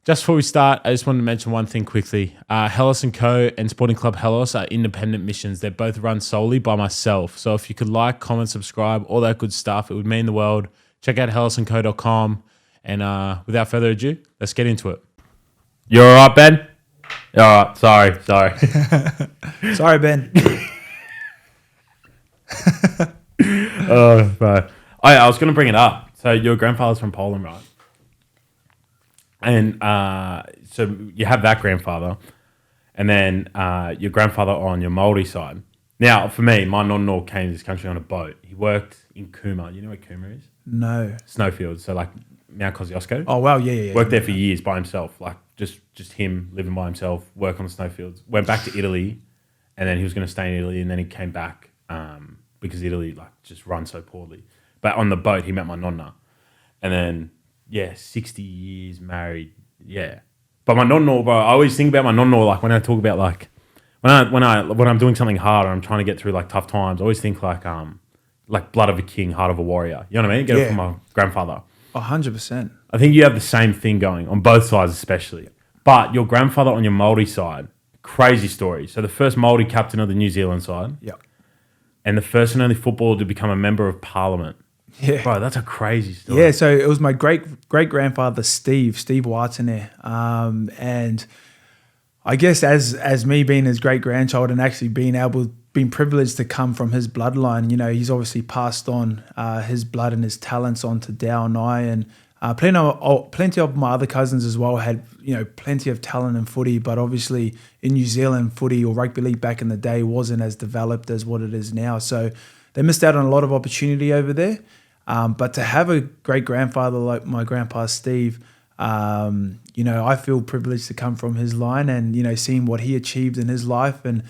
Just before we start, I just wanted to mention one thing quickly. Helos & Co. and Sporting Club Helos are independent missions. They're both run solely by myself. So if you could like, comment, subscribe, all that good stuff, it would mean the world. Check out helosandco.com. And without further ado, let's get into it. You all right, Ben? All right. Sorry. Sorry, Ben. Oh, bro. I was going to bring it up. So your grandfather's from Poland, right? And so you have that grandfather, and then your grandfather on your Maori side. Now, for me, my nonno came to this country on a boat. He worked in Kuma. You know where Kuma is? No. Snowfields, so like Mount Kosciuszko. Oh, wow, yeah. Worked there for years by himself, like just him living by himself, work on the snowfields. Went back to Italy, and then he was going to stay in Italy, and then he came back because Italy like just runs so poorly. But on the boat, he met my nonna, and then... Yeah, 60 years married. Yeah, but my nonno, bro. I always think about my nonno like when I talk about like when I'm doing something hard or I'm trying to get through like tough times. I always think like blood of a king, heart of a warrior. You know what I mean? Get it from my grandfather. 100%. I think you have the same thing going on both sides, especially. But your grandfather on your Maori side, crazy story. So the first Maori captain of the New Zealand side. Yeah. And the first and only footballer to become a member of Parliament. Yeah, bro, that's a crazy story. Yeah, so it was my great grandfather Steve Watene, and I guess as me being his great grandchild and actually being privileged to come from his bloodline, you know, he's obviously passed on his blood and his talents on to Dao and I, and plenty of my other cousins as well had, you know, plenty of talent in footy, but obviously in New Zealand, footy or rugby league back in the day wasn't as developed as what it is now. So they missed out on a lot of opportunity over there. But to have a great grandfather like my grandpa Steve, you know, I feel privileged to come from his line and, you know, seeing what he achieved in his life and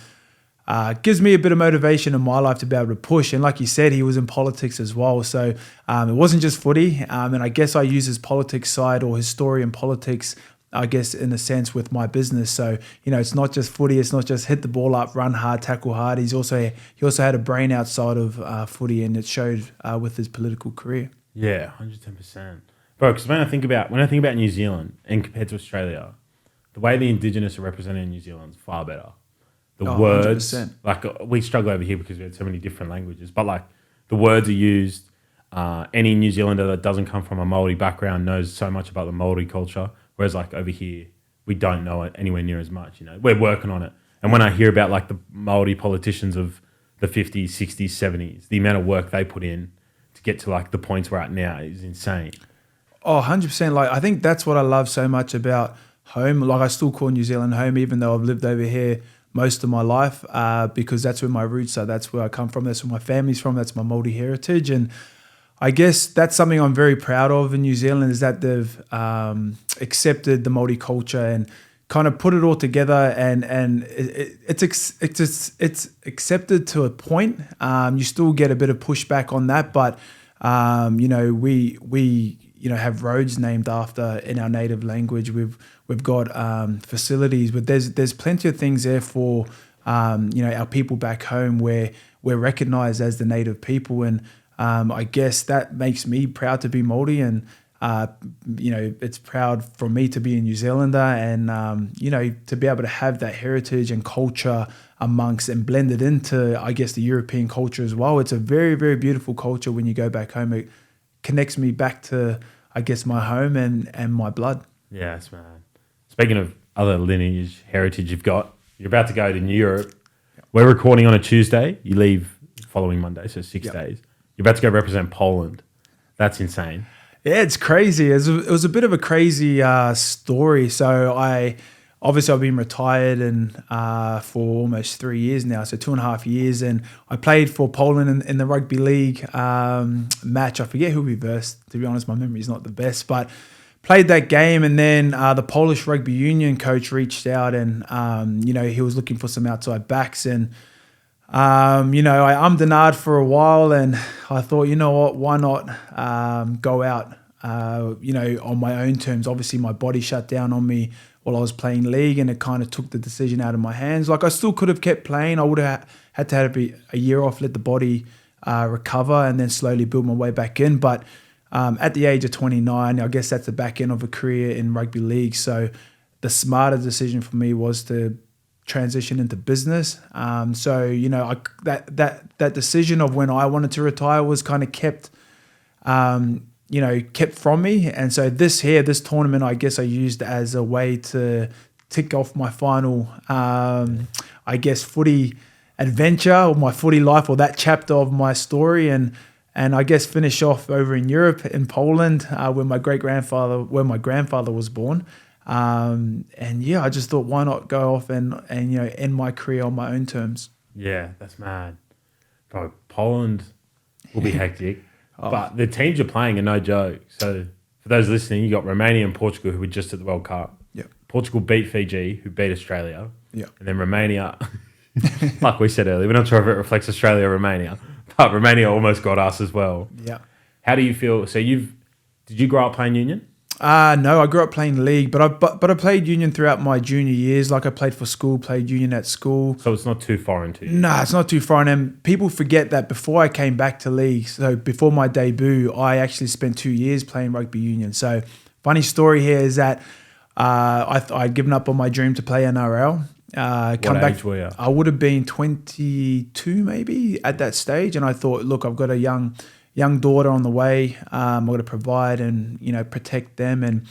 gives me a bit of motivation in my life to be able to push. And like you said, he was in politics as well. So it wasn't just footy. And I guess I use his politics side or his story in politics, I guess, in a sense with my business. So, you know, it's not just footy. It's not just hit the ball up, run hard, tackle hard. He also had a brain outside of footy, and it showed with his political career. Yeah, 110%. Bro, because when I think about New Zealand and compared to Australia, the way the Indigenous are represented in New Zealand is far better. The words, 100%. like we struggle over here because we have so many different languages, but like the words are used. Any New Zealander that doesn't come from a Maori background knows so much about the Maori culture. Whereas like over here, we don't know it anywhere near as much, you know. We're working on it. And when I hear about like the Maori politicians of the 50s, 60s, 70s, the amount of work they put in to get to like the points we're at now is insane. Oh, 100%. Like, I think that's what I love so much about home. Like, I still call New Zealand home, even though I've lived over here most of my life, because that's where my roots are. That's where I come from. That's where my family's from. That's my Maori heritage. And I guess that's something I'm very proud of in New Zealand, is that they've accepted the Maori culture and kind of put it all together, and it's accepted to a point. You still get a bit of pushback on that, but you know, we you know have roads named after in our native language. We've got facilities, but there's plenty of things there for you know, our people back home where we're recognized as the native people. And I guess that makes me proud to be Maori, and you know, it's proud for me to be a New Zealander, and you know, to be able to have that heritage and culture amongst and blend it into, I guess, the European culture as well. It's a very, very beautiful culture when you go back home. It connects me back to, I guess, my home and my blood. Yes, man. Speaking of other lineage, heritage you've got, you're about to go to Europe. Yep. We're recording on a Tuesday. You leave following Monday, so 6 days. You're about to go represent Poland. That's insane. Yeah, it's crazy. It was a bit of a crazy story. So I've been retired and for almost 3 years now, so 2.5 years, and I played for Poland in the Rugby League match. I forget who we versed. To be honest, my memory is not the best, but played that game, and then the Polish Rugby Union coach reached out, and you know, he was looking for some outside backs, and you know, I ummed and ahed for a while, and I thought, you know what, why not go out, you know, on my own terms. Obviously, my body shut down on me while I was playing league, and it kind of took the decision out of my hands. Like, I still could have kept playing. I would have had to have a year off, let the body recover, and then slowly build my way back in. But at the age of 29, I guess that's the back end of a career in rugby league. So the smarter decision for me was to transition into business. So, you know, that decision of when I wanted to retire was kind of kept from me. And so this tournament, I guess I used as a way to tick off my final, footy adventure or my footy life, or that chapter of my story. And I guess finish off over in Europe, in Poland, where my grandfather was born. I just thought, why not go off and end my career on my own terms? Yeah, that's mad. Bro, Poland will be hectic. But the teams you're playing are no joke. So for those listening, you got Romania and Portugal, who were just at the World Cup. Yeah. Portugal beat Fiji, who beat Australia. Yeah. And then Romania, like we said earlier, we're not sure if it reflects Australia or Romania, but Romania almost got us as well. Yeah. How do you feel? So did you grow up playing union? No, I grew up playing league, but I played union throughout my junior years. Like I played for school, played union at school. So it's not too foreign to you? Nah, it's not too foreign. And people forget that before I came back to league, so before my debut, I actually spent 2 years playing rugby union. So funny story here is that I'd given up on my dream to play NRL. What age were you? I would have been 22 maybe at that stage. And I thought, look, I've got a young daughter on the way. I'm going to provide and, protect them. And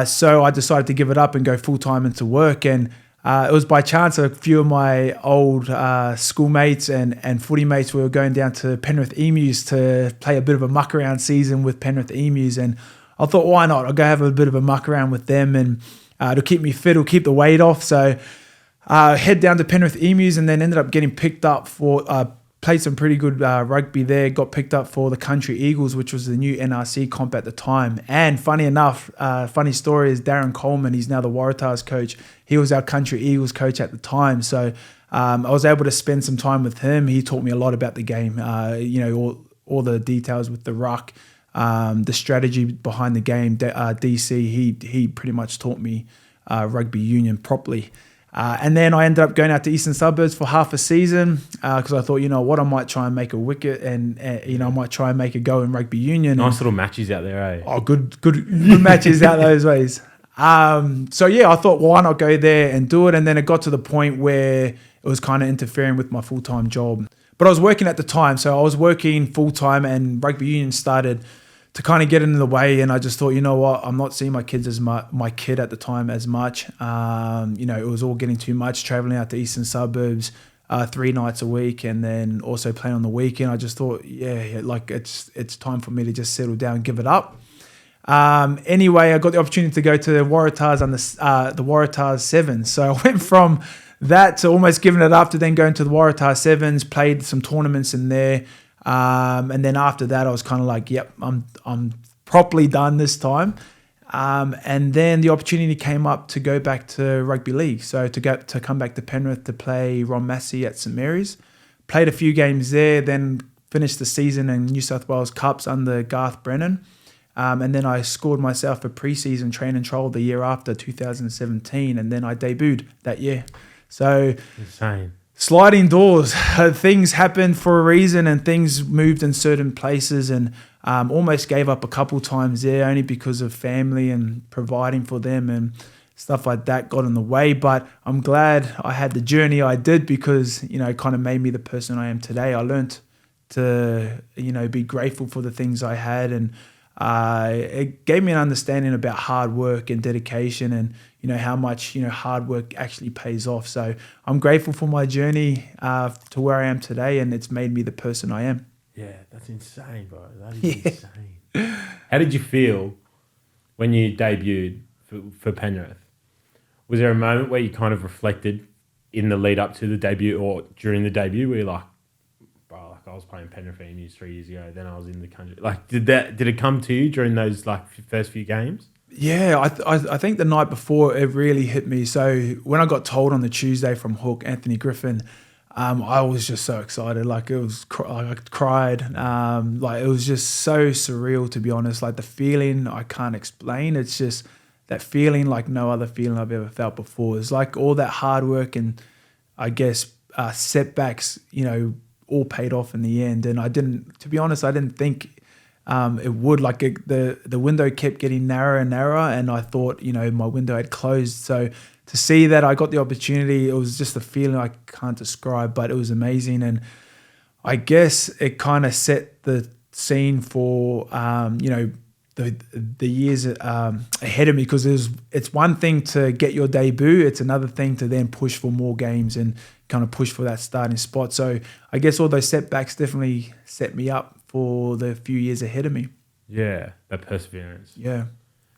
so I decided to give it up and go full-time into work. And it was by chance a few of my old schoolmates and footy mates were going down to Penrith Emus to play a bit of a muck around season with Penrith Emus. And I thought, why not? I'll go have a bit of a muck around with them, and it'll keep me fit, it'll keep the weight off. So head down to Penrith Emus, and then ended up getting picked up for... played some pretty good rugby there, got picked up for the Country Eagles, which was the new NRC comp at the time. And funny enough, funny story is Darren Coleman, he's now the Waratahs coach. He was our Country Eagles coach at the time. So I was able to spend some time with him. He taught me a lot about the game, all the details with the ruck, the strategy behind the game. DC, he pretty much taught me rugby union properly. And then I ended up going out to Eastern Suburbs for half a season because I thought, you know what, I might try and make a wicket and I might try and make a go in rugby union. Nice little matches out there, eh? Oh, good matches out those ways. I thought, why not go there and do it? And then it got to the point where it was kind of interfering with my full-time job. But I was working at the time, so I was working full-time, and rugby union started to kind of get in the way. And I just thought, you know what, I'm not seeing my kids as my kid at the time as much. It was all getting too much, traveling out to Eastern Suburbs 3 nights a week, and then also playing on the weekend. I just thought, it's time for me to just settle down and give it up. Anyway, I got the opportunity to go to the Waratahs and the Waratahs Sevens. So I went from that to almost giving it up to then going to the Waratahs Sevens, played some tournaments in there. And then after that, I was kind of like, yep, I'm properly done this time. And then the opportunity came up to go back to Rugby League. So to come back to Penrith to play Ron Massey at St Mary's. Played a few games there, then finished the season in New South Wales Cups under Garth Brennan. And then I scored myself a pre-season training trial the year after, 2017. And then I debuted that year. So insane. Sliding doors. Things happened for a reason, and things moved in certain places, and almost gave up a couple times there only because of family and providing for them and stuff like that got in the way. But I'm glad I had the journey I did because, it kind of made me the person I am today. I learned to, be grateful for the things I had, and it gave me an understanding about hard work and dedication and, how much, hard work actually pays off. So I'm grateful for my journey to where I am today, and it's made me the person I am. Yeah, that's insane, bro. That is insane. How did you feel when you debuted for Penrith? Was there a moment where you kind of reflected in the lead up to the debut or during the debut where you're like, bro, I was playing Penrith Emus 3 years ago, then I was in the country. Did it come to you during those first few games? Yeah, I think the night before it really hit me. So when I got told on the Tuesday from Hook, Anthony Griffin, I was just so excited. I cried. It was just so surreal, to be honest. Like the feeling I can't explain. It's just that feeling like no other feeling I've ever felt before. It's like all that hard work and I guess setbacks, all paid off in the end. And I didn't think it would. Like the window kept getting narrower and narrower, and I thought, my window had closed. So to see that I got the opportunity, it was just a feeling I can't describe, but it was amazing. And I guess it kind of set the scene for, the years ahead of me, because it's one thing to get your debut, it's another thing to then push for more games and kind of push for that starting spot. So I guess all those setbacks definitely set me up for the few years ahead of me. Yeah, that perseverance. Yeah.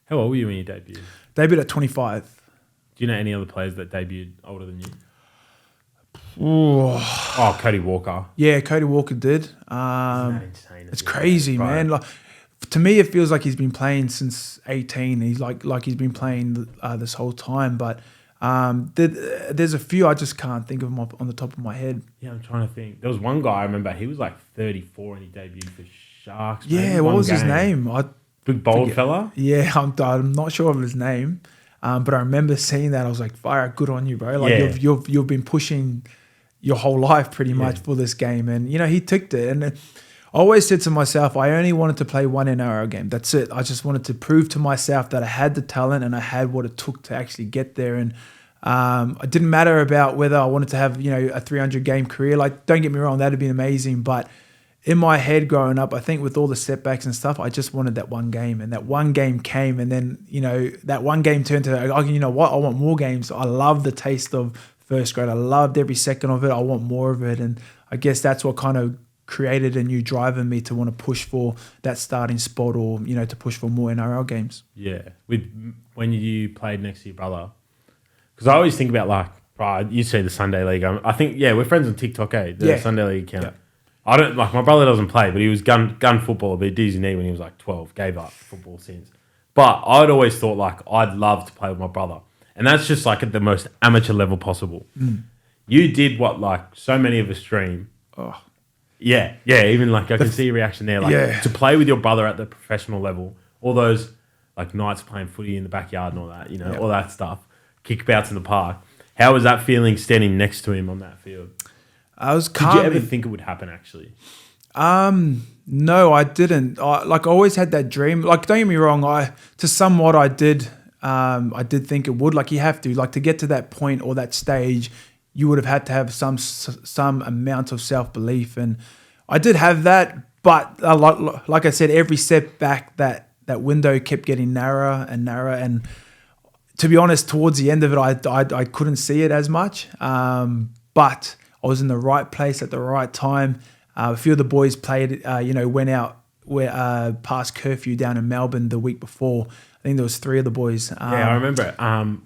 How old were you when you debuted? Debuted at 25. Do you know any other players that debuted older than you? Ooh. Oh, Cody Walker. Yeah, Cody Walker did. Isn't that insane? It's crazy, man. Like, to me, it feels like he's been playing since 18. He's like he's been playing this whole time. But there's a few I just can't think of them on the top of my head. Yeah, I'm trying to think. There was one guy I remember. He was like 34 and he debuted for Sharks. Yeah, what was his name? Big bold fella. Yeah, I'm not sure of his name, but I remember seeing that. I was like, "Fire, good on you, bro! Like you've been pushing your whole life pretty much for this game." And he ticked it. And I always said to myself, I only wanted to play one NRL game. That's it. I just wanted to prove to myself that I had the talent and I had what it took to actually get there. And it didn't matter about whether I wanted to have a 300 game career. Like, don't get me wrong, that'd been amazing, but in my head growing up, I think with all the setbacks and stuff, I just wanted that one game, and that one game came, and then, that one game turned to, you know what, I want more games. I love the taste of first grade. I loved every second of it. I want more of it. And I guess that's what kind of created a new drive in me to want to push for that starting spot, or, to push for more NRL games. Yeah. When you played next to your brother, because I always think about, like, right, you see the Sunday League. I think, we're friends on TikTok, the Sunday League account. Yeah. I don't, like, my brother doesn't play, but he was gun footballer, but he did his knee when he was like 12, gave up football since. But I'd always thought, like, I'd love to play with my brother. And that's just, like, at the most amateur level possible. Mm. You did what, like, so many of us dream. Oh. Yeah, even, like, I can see your reaction there. Like, to play with your brother at the professional level, all those, like, nights playing footy in the backyard and all that, all that stuff, kickabouts in the park. How was that feeling standing next to him on that field? I was calm. Did you ever think it would happen, actually? No, I didn't. I always had that dream. Like, don't get me wrong, I did think it would. Like, you have to. Like, to get to that point or that stage, you would have had to have some amount of self-belief. And I did have that, but like I said, every setback, that window kept getting narrower and narrower. And to be honest, towards the end of it, I couldn't see it as much. But I was in the right place at the right time. A few of the boys played, went out past curfew down in Melbourne the week before. I think there was 3 of the boys. I remember.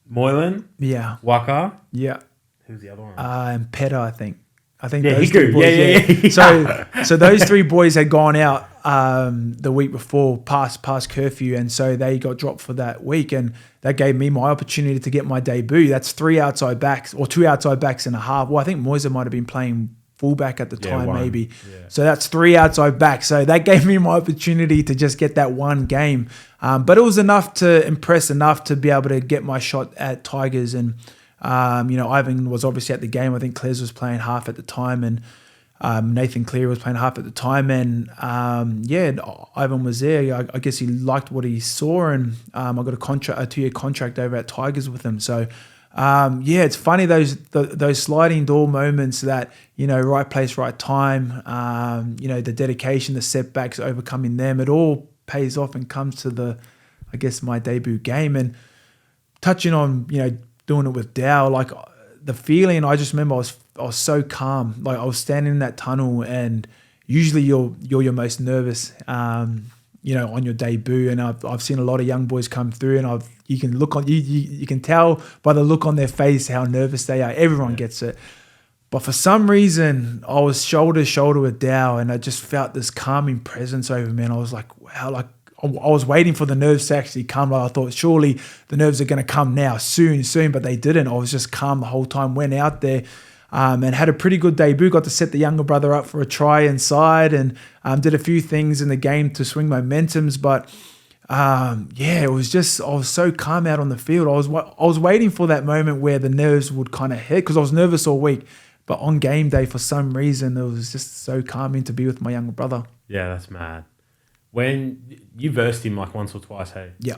Moylan? Yeah. Waka? Yeah. Who's the other one? And Peta, I think. Those 3 boys. Yeah. So those 3 boys had gone out the week before past curfew, and so they got dropped for that week, and that gave me my opportunity to get my debut. That's 3 outside backs, or 2 outside backs and a half. Well, I think Moyser might have been playing fullback at the time, maybe. Yeah. So that's 3 outside backs. So that gave me my opportunity to just get that one game. But it was enough to impress, enough to be able to get my shot at Tigers. And, Ivan was obviously at the game. I think Cles was playing half at the time, and Nathan Cleary was playing half at the time. And, Ivan was there. I guess he liked what he saw, and I got a 2-year contract over at Tigers with him. So, it's funny, those sliding door moments that, right place, right time, the dedication, the setbacks, overcoming them, it all pays off and comes to my debut game. And touching on, doing it with Dow, like, the feeling, I just remember I was so calm. Like, I was standing in that tunnel, and usually you're your most nervous, on your debut. And I've seen a lot of young boys come through, and you can tell by the look on their face how nervous they are. Everyone gets it. But for some reason, I was shoulder to shoulder with Dow, and I just felt this calming presence over me. And I was like, wow, like, I was waiting for the nerves to actually come. Like, I thought, surely the nerves are going to come now, soon, but they didn't. I was just calm the whole time, went out there, and had a pretty good debut. Got to set the younger brother up for a try inside, and did a few things in the game to swing momentums. But it was just, I was so calm out on the field. I was waiting for that moment where the nerves would kind of hit, because I was nervous all week. But on game day, for some reason, it was just so calming to be with my younger brother. Yeah, that's mad. When you versed him like once or twice, hey? Yeah.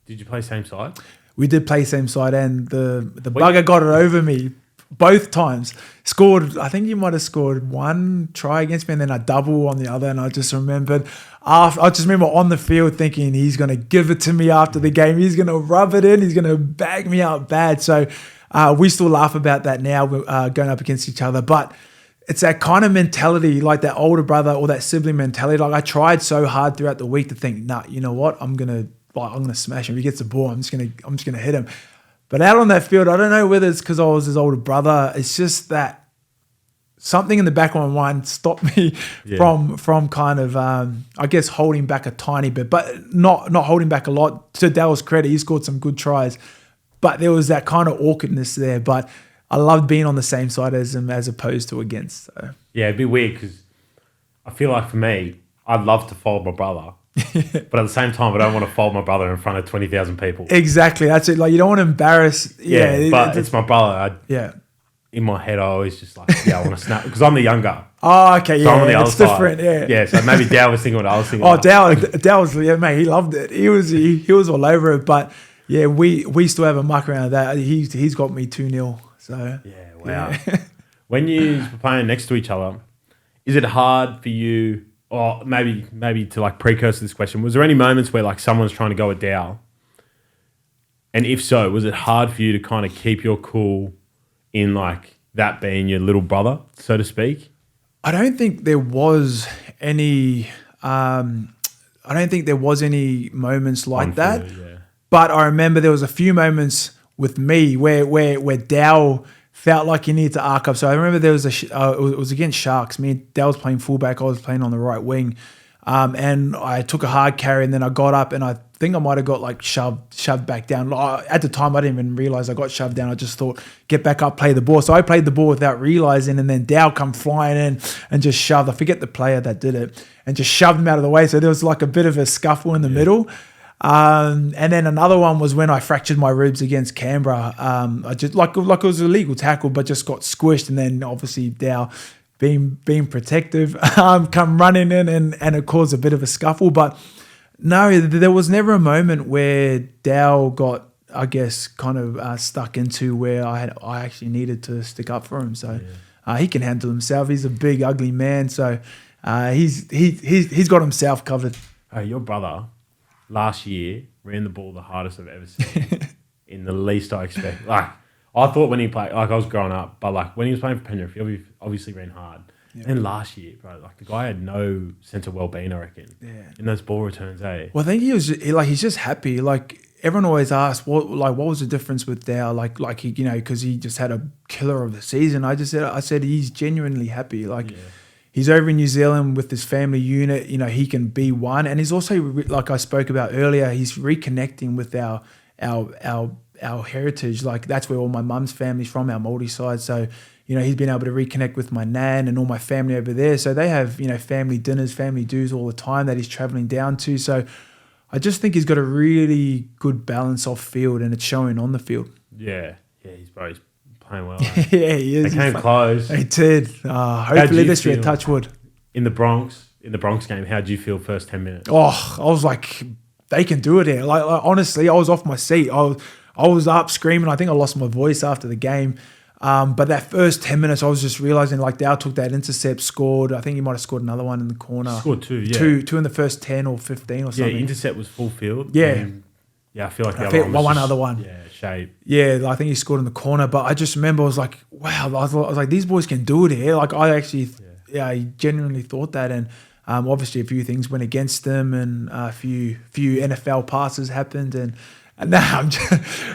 Did you play same side? We did play same side, and the bugger got it over me both times. Scored, I think he might have scored one try against me and then a double on the other. And I just remembered on the field thinking he's going to give it to me after the game. He's going to rub it in. He's going to bag me out bad. So we still laugh about that now, going up against each other. But it's that kind of mentality, like that older brother or that sibling mentality. Like I tried so hard throughout the week to think, nah, you know what? I'm gonna smash him. If he gets the ball, I'm just gonna hit him. But out on that field, I don't know whether it's because I was his older brother. It's just that something in the back of my mind stopped me from kind of I guess holding back a tiny bit, but not holding back a lot. To Dale's credit, he scored some good tries, but there was that kind of awkwardness there. But I loved being on the same side as him as opposed to against. So. Yeah, it'd be weird because I feel like for me, I'd love to fold my brother. But at the same time, I don't want to fold my brother in front of 20,000 people. Exactly. That's it. Like, you don't want to embarrass. Yeah, but it's my brother. In my head, I always just like, I want to snap. Because I'm the younger. Oh, okay. So I'm on the other side. Different, yeah. Yeah, so maybe Dale was thinking what I was thinking. Oh, Dale was, mate, he loved it. He was all over it. But, yeah, we still have a muck around of that. He's got me 2-0. So yeah, wow. Yeah. When you were playing next to each other, is it hard for you, or maybe to like precursor this question, was there any moments where like someone's trying to go at Dow? And if so, was it hard for you to kind of keep your cool in like that being your little brother, so to speak? I don't think there was any moments like that. Yeah. But I remember there was a few moments with me where Dow felt like he needed to arc up. So I remember there was it was against Sharks. Me and Dow was playing fullback. I was playing on the right wing. And I took a hard carry and then I got up and I think I might have got like shoved back down. At the time, I didn't even realize I got shoved down. I just thought, get back up, play the ball. So I played the ball without realizing, and then Dow come flying in and just shoved. I forget the player that did it, and just shoved him out of the way. So there was like a bit of a scuffle in the middle. And then another one was when I fractured my ribs against Canberra. I just like it was a legal tackle, but just got squished, and then obviously Dow being protective, come running in and it caused a bit of a scuffle. But no, there was never a moment where Dow got, I guess, kind of stuck into where I actually needed to stick up for him. So he can handle himself. He's a big, ugly man. So he's got himself covered. Your brother last year ran the ball the hardest I've ever seen in the least I expect. Like, I thought when he played, like I was growing up, but like when he was playing for Penrith, he obviously ran hard. Yeah. And last year, bro, like the guy had no sense of well-being, I reckon. Yeah. In those ball returns, eh? Well, I think he's just happy. Like everyone always asks, what was the difference with Dow? Like he, because he just had a killer of the season. I said he's genuinely happy. Like he's over in New Zealand with his family unit. He can be one, and he's also, like I spoke about earlier, he's reconnecting with our heritage. Like that's where all my mum's family's from, our Maori side. So he's been able to reconnect with my nan and all my family over there. So they have family dinners, family dues all the time that he's traveling down to. So I just think he's got a really good balance off field, and it's showing on the field. Yeah, he's playing well. Yeah, he is. They came close. They did. Hopefully this year, touch wood. In the Bronx game, how did you feel first 10 minutes? Oh, I was like, they can do it here. Like honestly, I was off my seat. I was up screaming. I think I lost my voice after the game. But that first 10 minutes, I was just realizing like Dow took that intercept, scored. I think he might have scored another one in the corner. Scored two, yeah. Two in the first 10 or 15 or something. Yeah, intercept was full field. Yeah. I feel like the other one. Yeah, shape. Yeah, I think he scored in the corner. But I just remember I was like, wow. I was like, these boys can do it here. Like I actually, I genuinely thought that. And obviously a few things went against them, and a few NFL passes happened, and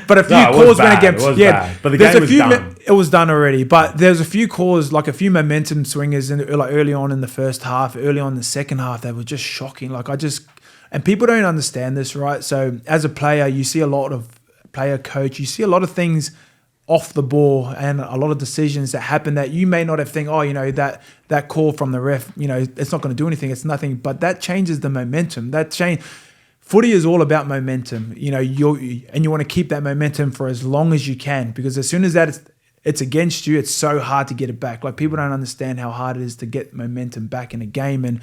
but a few calls went against. Bad. But the game was done. It was done already. But there's a few calls, like a few momentum swingers, like early on in the first half, early on in the second half, that were just shocking. Like and people don't understand this, right? So as a player, you see a lot of player coach, you see a lot of things off the ball and a lot of decisions that happen that you may not have think, that call from the ref, it's not going to do anything. It's nothing, but that changes the momentum. Footy is all about momentum, and you want to keep that momentum for as long as you can, because as soon as it's against you, it's so hard to get it back. Like people don't understand how hard it is to get momentum back in a game. And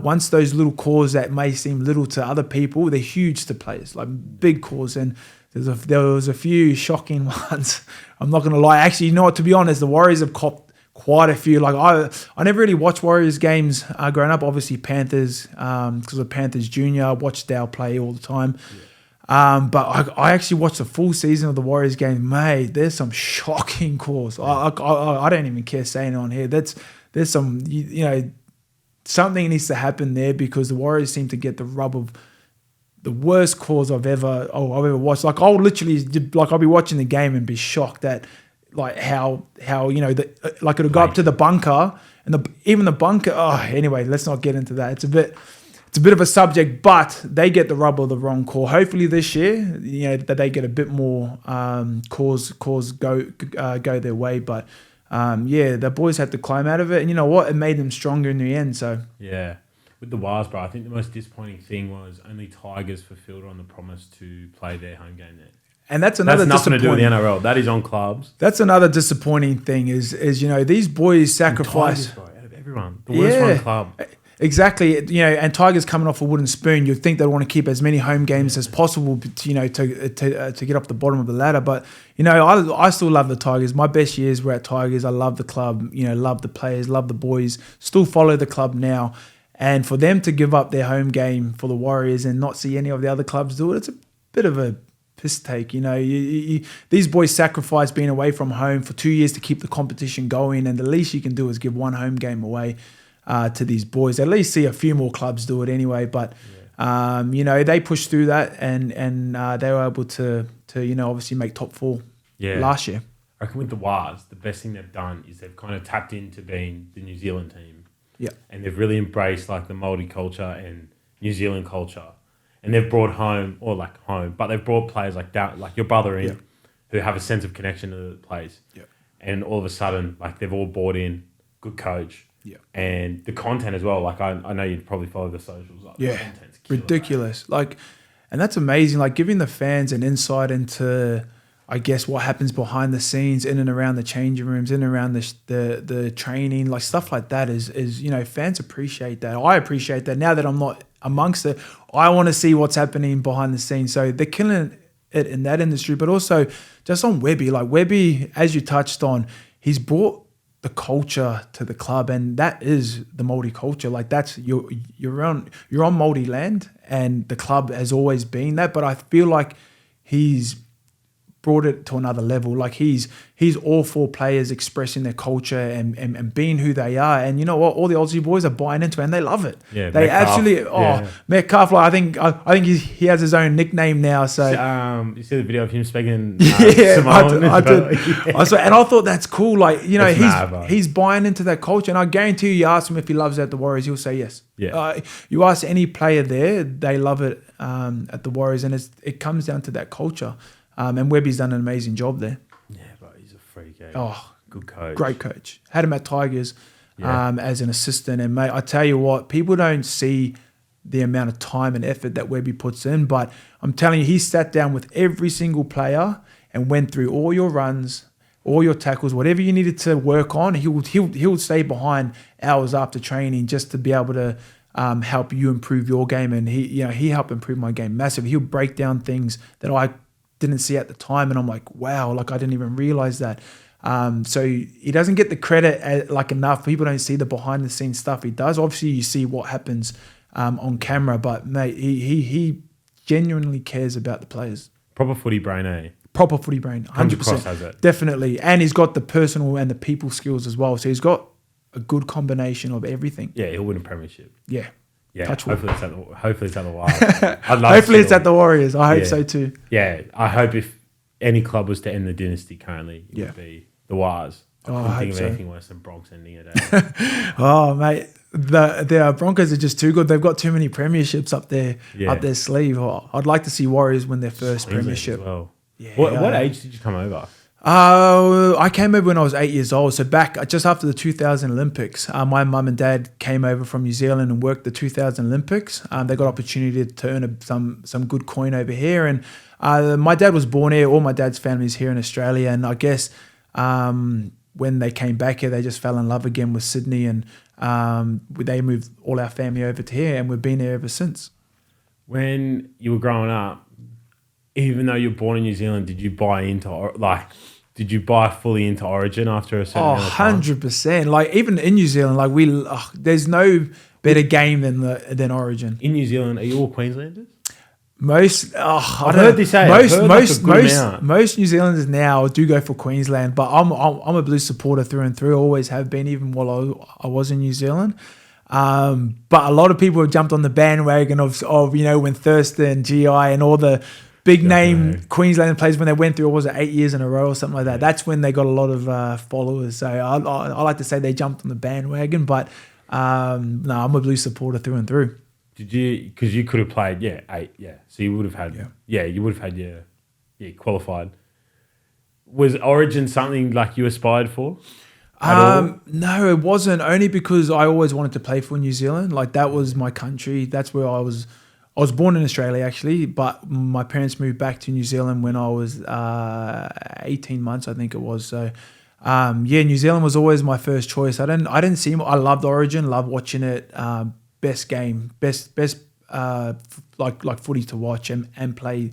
once those little calls that may seem little to other people, they're huge to players, like big calls. And there was a few shocking ones. I'm not going to lie. Actually, you know what? To be honest, the Warriors have copped quite a few. Like I never really watched Warriors games growing up. Obviously Panthers, because of Panthers Junior. I watched Dale play all the time. But I actually watched the full season of the Warriors game. Mate, there's some shocking calls. I don't even care saying it on here. There's some, you know, something needs to happen there, because the Warriors seem to get the rub of the worst calls I've ever watched. Like I'll be watching the game and be shocked at like how you know, like it'll go up to the bunker, and even the bunker. Oh, anyway, let's not get into that. It's a bit of a subject, but they get the rub of the wrong call. Hopefully this year, you know, that they get a bit more calls go their way. But the boys had to climb out of it, and you know what? It made them stronger in the end. So yeah, with the Wars, bro, I think the most disappointing thing was only Tigers fulfilled on the promise to play their home game there. And that's nothing to do with the NRL. That is on clubs. That's another disappointing thing is you know, these boys sacrifice. Tigers, bro, out of everyone, the worst run club. Exactly, you know, and Tigers coming off a wooden spoon. You'd think they'd want to keep as many home games as possible, you know, to get up the bottom of the ladder. But you know, I still love the Tigers. My best years were at Tigers. I love the club, you know, love the players, love the boys. Still follow the club now, and for them to give up their home game for the Warriors and not see any of the other clubs do it, it's a bit of a piss take. You know, these boys sacrifice being away from home for 2 years to keep the competition going, and the least you can do is give one home game away to these boys. At least see a few more clubs do it anyway. But you know, they pushed through that, and they were able to you know, obviously make top 4 last year. I reckon with the Wars, the best thing they've done is they've kind of tapped into being the New Zealand team. Yeah, and they've really embraced like the Maori culture and New Zealand culture, and they've brought but they've brought players like that, like your brother in, who have a sense of connection to the place. Yeah, and all of a sudden, like they've all bought in, good coach. Yeah, and the content as well. Like I know you'd probably follow the socials. Like, the content's killer, ridiculous. Right? Like, and that's amazing. Like giving the fans an insight into, I guess, what happens behind the scenes, in and around the changing rooms, in and around the training, like stuff like that is you know, fans appreciate that. I appreciate that. Now that I'm not amongst it, I want to see what's happening behind the scenes. So they're killing it in that industry, but also just on Webby. Like Webby, as you touched on, he's brought the culture to the club, and that is the Maori culture. Like that's you're on Maori land, and the club has always been that. But I feel like he's brought it to another level. Like he's all for players expressing their culture and being who they are. And you know what? All the Aussie boys are buying into it, and they love it. Yeah, they Metcalf. Like I think he has his own nickname now. So you see the video of him speaking. Samoan I did. Yeah. And I thought that's cool. Like, you know, he's buying into that culture, and I guarantee you ask him if he loves it at the Warriors, he'll say yes. Yeah. You ask any player there, they love it at the Warriors, and it comes down to that culture. And Webby's done an amazing job there. Yeah, but he's a freak. Good coach. Great coach. Had him at Tigers as an assistant. And, mate, I tell you what, people don't see the amount of time and effort that Webby puts in. But I'm telling you, he sat down with every single player and went through all your runs, all your tackles, whatever you needed to work on. He would stay behind hours after training just to be able to help you improve your game. And he helped improve my game massively. He'll break down things that I didn't see at the time, and I'm like, wow, like I didn't even realize that. So he doesn't get the credit like enough. People don't see the behind the scenes stuff he does. Obviously, you see what happens on camera, but mate, he genuinely cares about the players. Proper footy brain, eh? Proper footy brain, 100%. Has it. Definitely, and he's got the personal and the people skills as well. So he's got a good combination of everything. Yeah, he'll win a premiership. Yeah. Yeah, hopefully it's at the Wild. Hopefully it's at the Warriors. I hope so too. Yeah, I hope if any club was to end the dynasty currently, it would be the Wars. I couldn't think of anything worse than Bronx ending it. Oh, mate, the Broncos are just too good. They've got too many premierships up their sleeve. I'd like to see Warriors win their first premiership. As well. Yeah. What age did you come over? I came over when I was 8 years old. So back just after the 2000 Olympics, my mum and dad came over from New Zealand and worked the 2000 Olympics. They got opportunity to earn some good coin over here. And my dad was born here. All my dad's family is here in Australia. And I guess when they came back here, they just fell in love again with Sydney. And They moved all our family over to here, and we've been there ever since. When you were growing up, even though you were born in New Zealand, did you buy fully into Origin after a certain amount of time? 100%. Like even in New Zealand, like there's no better game than Origin. In New Zealand, are you all Queenslanders? Most I've heard this say most New Zealanders now do go for Queensland, but I'm a Blues supporter through and through. Always have been, even while I was in New Zealand. But a lot of people have jumped on the bandwagon of when Thurston, GI, and all the big name Queensland players, when they went through, what was it, 8 years in a row or something like that. Yeah. That's when they got a lot of followers. So I like to say they jumped on the bandwagon, but no, I'm a Blues supporter through and through. Did you? Because you could have played, 8, So you would have had, you would have had qualified. Was Origin something like you aspired for? No, it wasn't. Only because I always wanted to play for New Zealand. Like that was my country. That's where I was. I was born in Australia actually, but my parents moved back to New Zealand when I was 18 months, I think it was. So, New Zealand was always my first choice. I didn't see. I loved Origin. Loved watching it. Best game, best like footy to watch and play,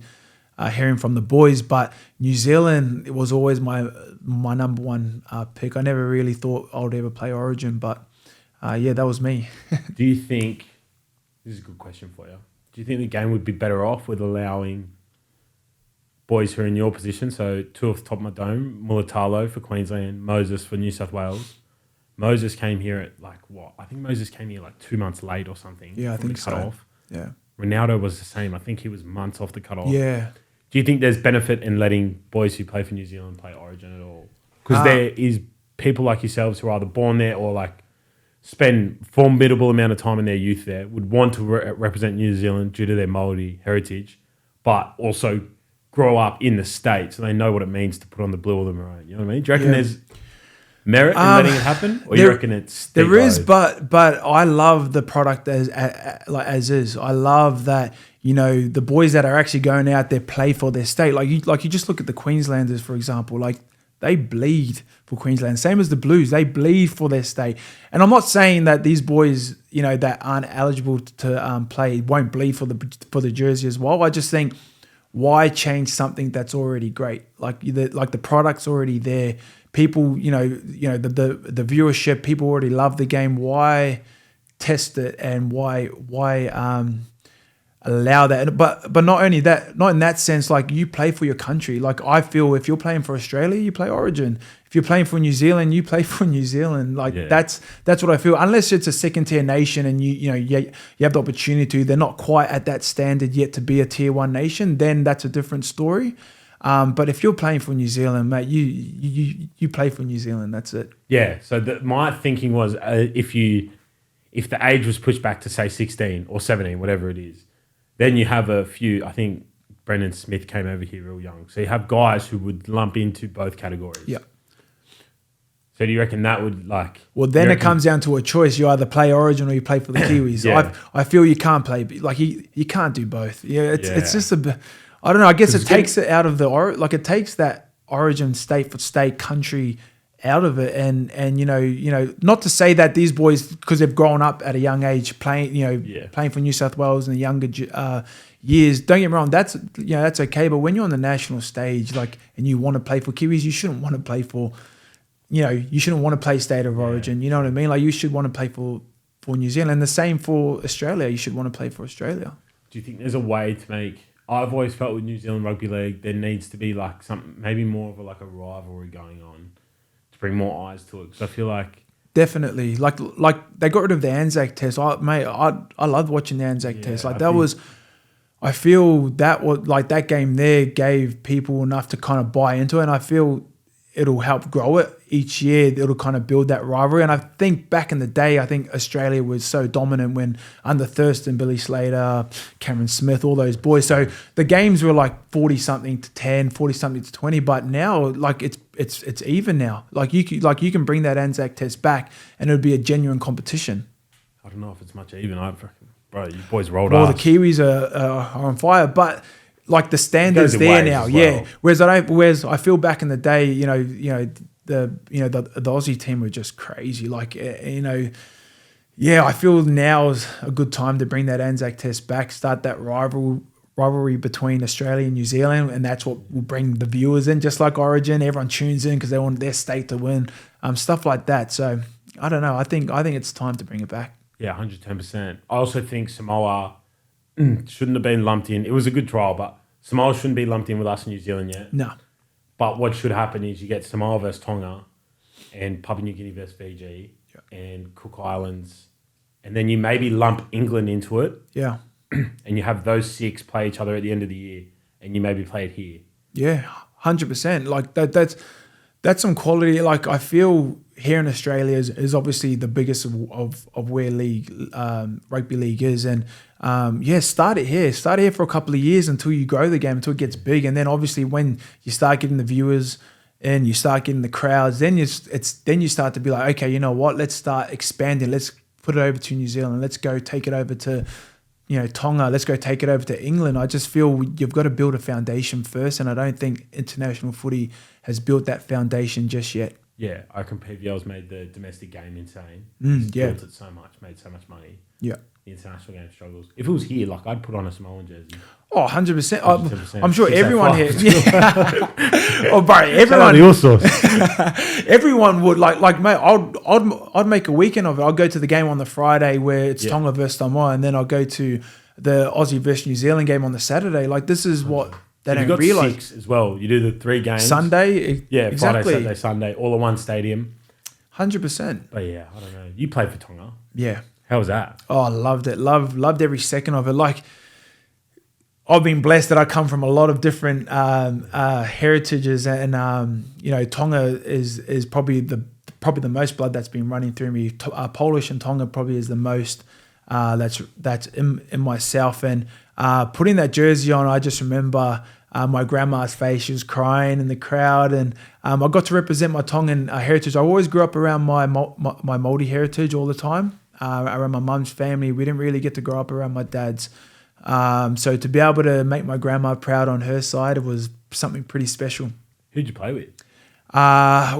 hearing from the boys. But New Zealand, it was always my number one pick. I never really thought I would ever play Origin, but that was me. Do you think, this is a good question for you, do you think the game would be better off with allowing boys who are in your position, so two off the top of my dome, Mulatalo for Queensland, Moses for New South Wales? Moses came here at I think Moses came here 2 months late or something. Yeah, I think the cut-off. Yeah. Ronaldo was the same. I think he was months off the cut-off. Yeah. Do you think there's benefit in letting boys who play for New Zealand play Origin at all? Because there is people like yourselves who are either born there or spend formidable amount of time in their youth there, would want to represent New Zealand due to their Maori heritage, but also grow up in the States, so they know what it means to put on the blue or the maroon. You know what I mean? Do you reckon there's merit in letting it happen, or you reckon it's there is? But I love the product as is. I love that the boys that are actually going out there play for their state. You just look at the Queenslanders, for example. They bleed for Queensland, same as the Blues. They bleed for their state. And I'm not saying that these boys, that aren't eligible to play, won't bleed for the jersey as well. I just think, why change something that's already great? The product's already there. People, the viewership, people already love the game. Why test it, and why allow that? But not only that, not in that sense. You play for your country. I feel if you're playing for Australia, you play Origin. If you're playing for New Zealand, you play for New Zealand. That's what I feel. Unless it's a second tier nation and you have the opportunity to, they're not quite at that standard yet to be a tier 1 nation, then that's a different story. But if you're playing for New Zealand, mate, you play for New Zealand. That's it. Yeah. So my thinking was, if the age was pushed back to say 16 or 17, whatever it is, then you have a few. I think Brendan Smith came over here real young, so you have guys who would lump into both categories. Yeah. So do you reckon that would Well, then it comes down to a choice. You either play Origin or you play for the Kiwis. Yeah. I feel you can't play. You can't do both. Yeah. It's just I don't know. I guess it takes it out of the it takes that Origin state for state country out of it, and not to say that these boys, because they've grown up at a young age playing for New South Wales in the younger years. Don't get me wrong. That's okay. But when you're on the national stage, and you want to play for Kiwis, you shouldn't want to play for. You shouldn't want to play state of origin. You know what I mean? You should want to play for New Zealand. And the same for Australia. You should want to play for Australia. Do you think there's a way to make... I've always felt with New Zealand Rugby League, there needs to be something, maybe more of a rivalry going on to bring more eyes to it. Because I feel like... Definitely. They got rid of the Anzac Test. I loved watching the Anzac Test. I feel that was that game there gave people enough to kind of buy into it. And I feel it'll help grow it each year. It'll kind of build that rivalry. And I think back in the day, Australia was so dominant when under Thurston, Billy Slater, Cameron Smith, all those boys. So the games were 40-something to 10, 40-something to 20. But now, it's even now. You can bring that Anzac Test back and it would be a genuine competition. I don't know if it's much even. Bro, you boys rolled Well, ass. the Kiwis are on fire, but... the standards there now, yeah. Well. Whereas I feel back in the day, the Aussie team were just crazy. Yeah, I feel now is a good time to bring that Anzac Test back, start that rivalry between Australia and New Zealand, and that's what will bring the viewers in. Just like Origin, everyone tunes in because they want their state to win, stuff like that. So I don't know. I think it's time to bring it back. Yeah, 110%. I also think Samoa shouldn't have been lumped in. It was a good trial, but Samoa shouldn't be lumped in with us in New Zealand yet. No. But what should happen is you get Samoa versus Tonga and Papua New Guinea versus Fiji and Cook Islands, and then you maybe lump England into it. Yeah. And you have those 6 play each other at the end of the year, and you maybe play it here. Yeah, 100%. Like that's some quality. Like I feel here in Australia is obviously the biggest of where rugby league is, and start it here. Start it here for a couple of years until you grow the game, until it gets big, and then obviously when you start getting the viewers and you start getting the crowds, then you start to be like, okay, you know what? Let's start expanding. Let's put it over to New Zealand. Let's go take it over to Tonga. Let's go take it over to England. I just feel you've got to build a foundation first, and I don't think international footy has built that foundation just yet. Yeah, I reckon PVL's made the domestic game insane. Built it so much, made so much money. Yeah. The international game struggles. If it was here, like I'd put on a Samoan jersey. Oh, 100%. 100%. I'm sure everyone here. Yeah. Oh, bro, everyone would like mate. I'd make a weekend of it. I'll go to the game on the Friday where it's Tonga versus Samoa, and then I'll go to the Aussie versus New Zealand game on the Saturday. Like this is what they don't realize. 6 as well. You do the 3 games Sunday. Yeah, exactly. Friday, Saturday, Sunday, all in one stadium. 100%. But yeah, I don't know. You played for Tonga. Yeah. How was that? Oh, I loved it. Loved every second of it. Like, I've been blessed that I come from a lot of different heritages, and Tonga is probably the most blood that's been running through me. Polish and Tonga probably is the most that's in myself. And putting that jersey on, I just remember my grandma's face. She was crying in the crowd, and I got to represent my Tongan heritage. I always grew up around my Maori heritage all the time. Around my mum's family. We didn't really get to grow up around my dad's. So to be able to make my grandma proud on her side, it was something pretty special. Who'd you play with? I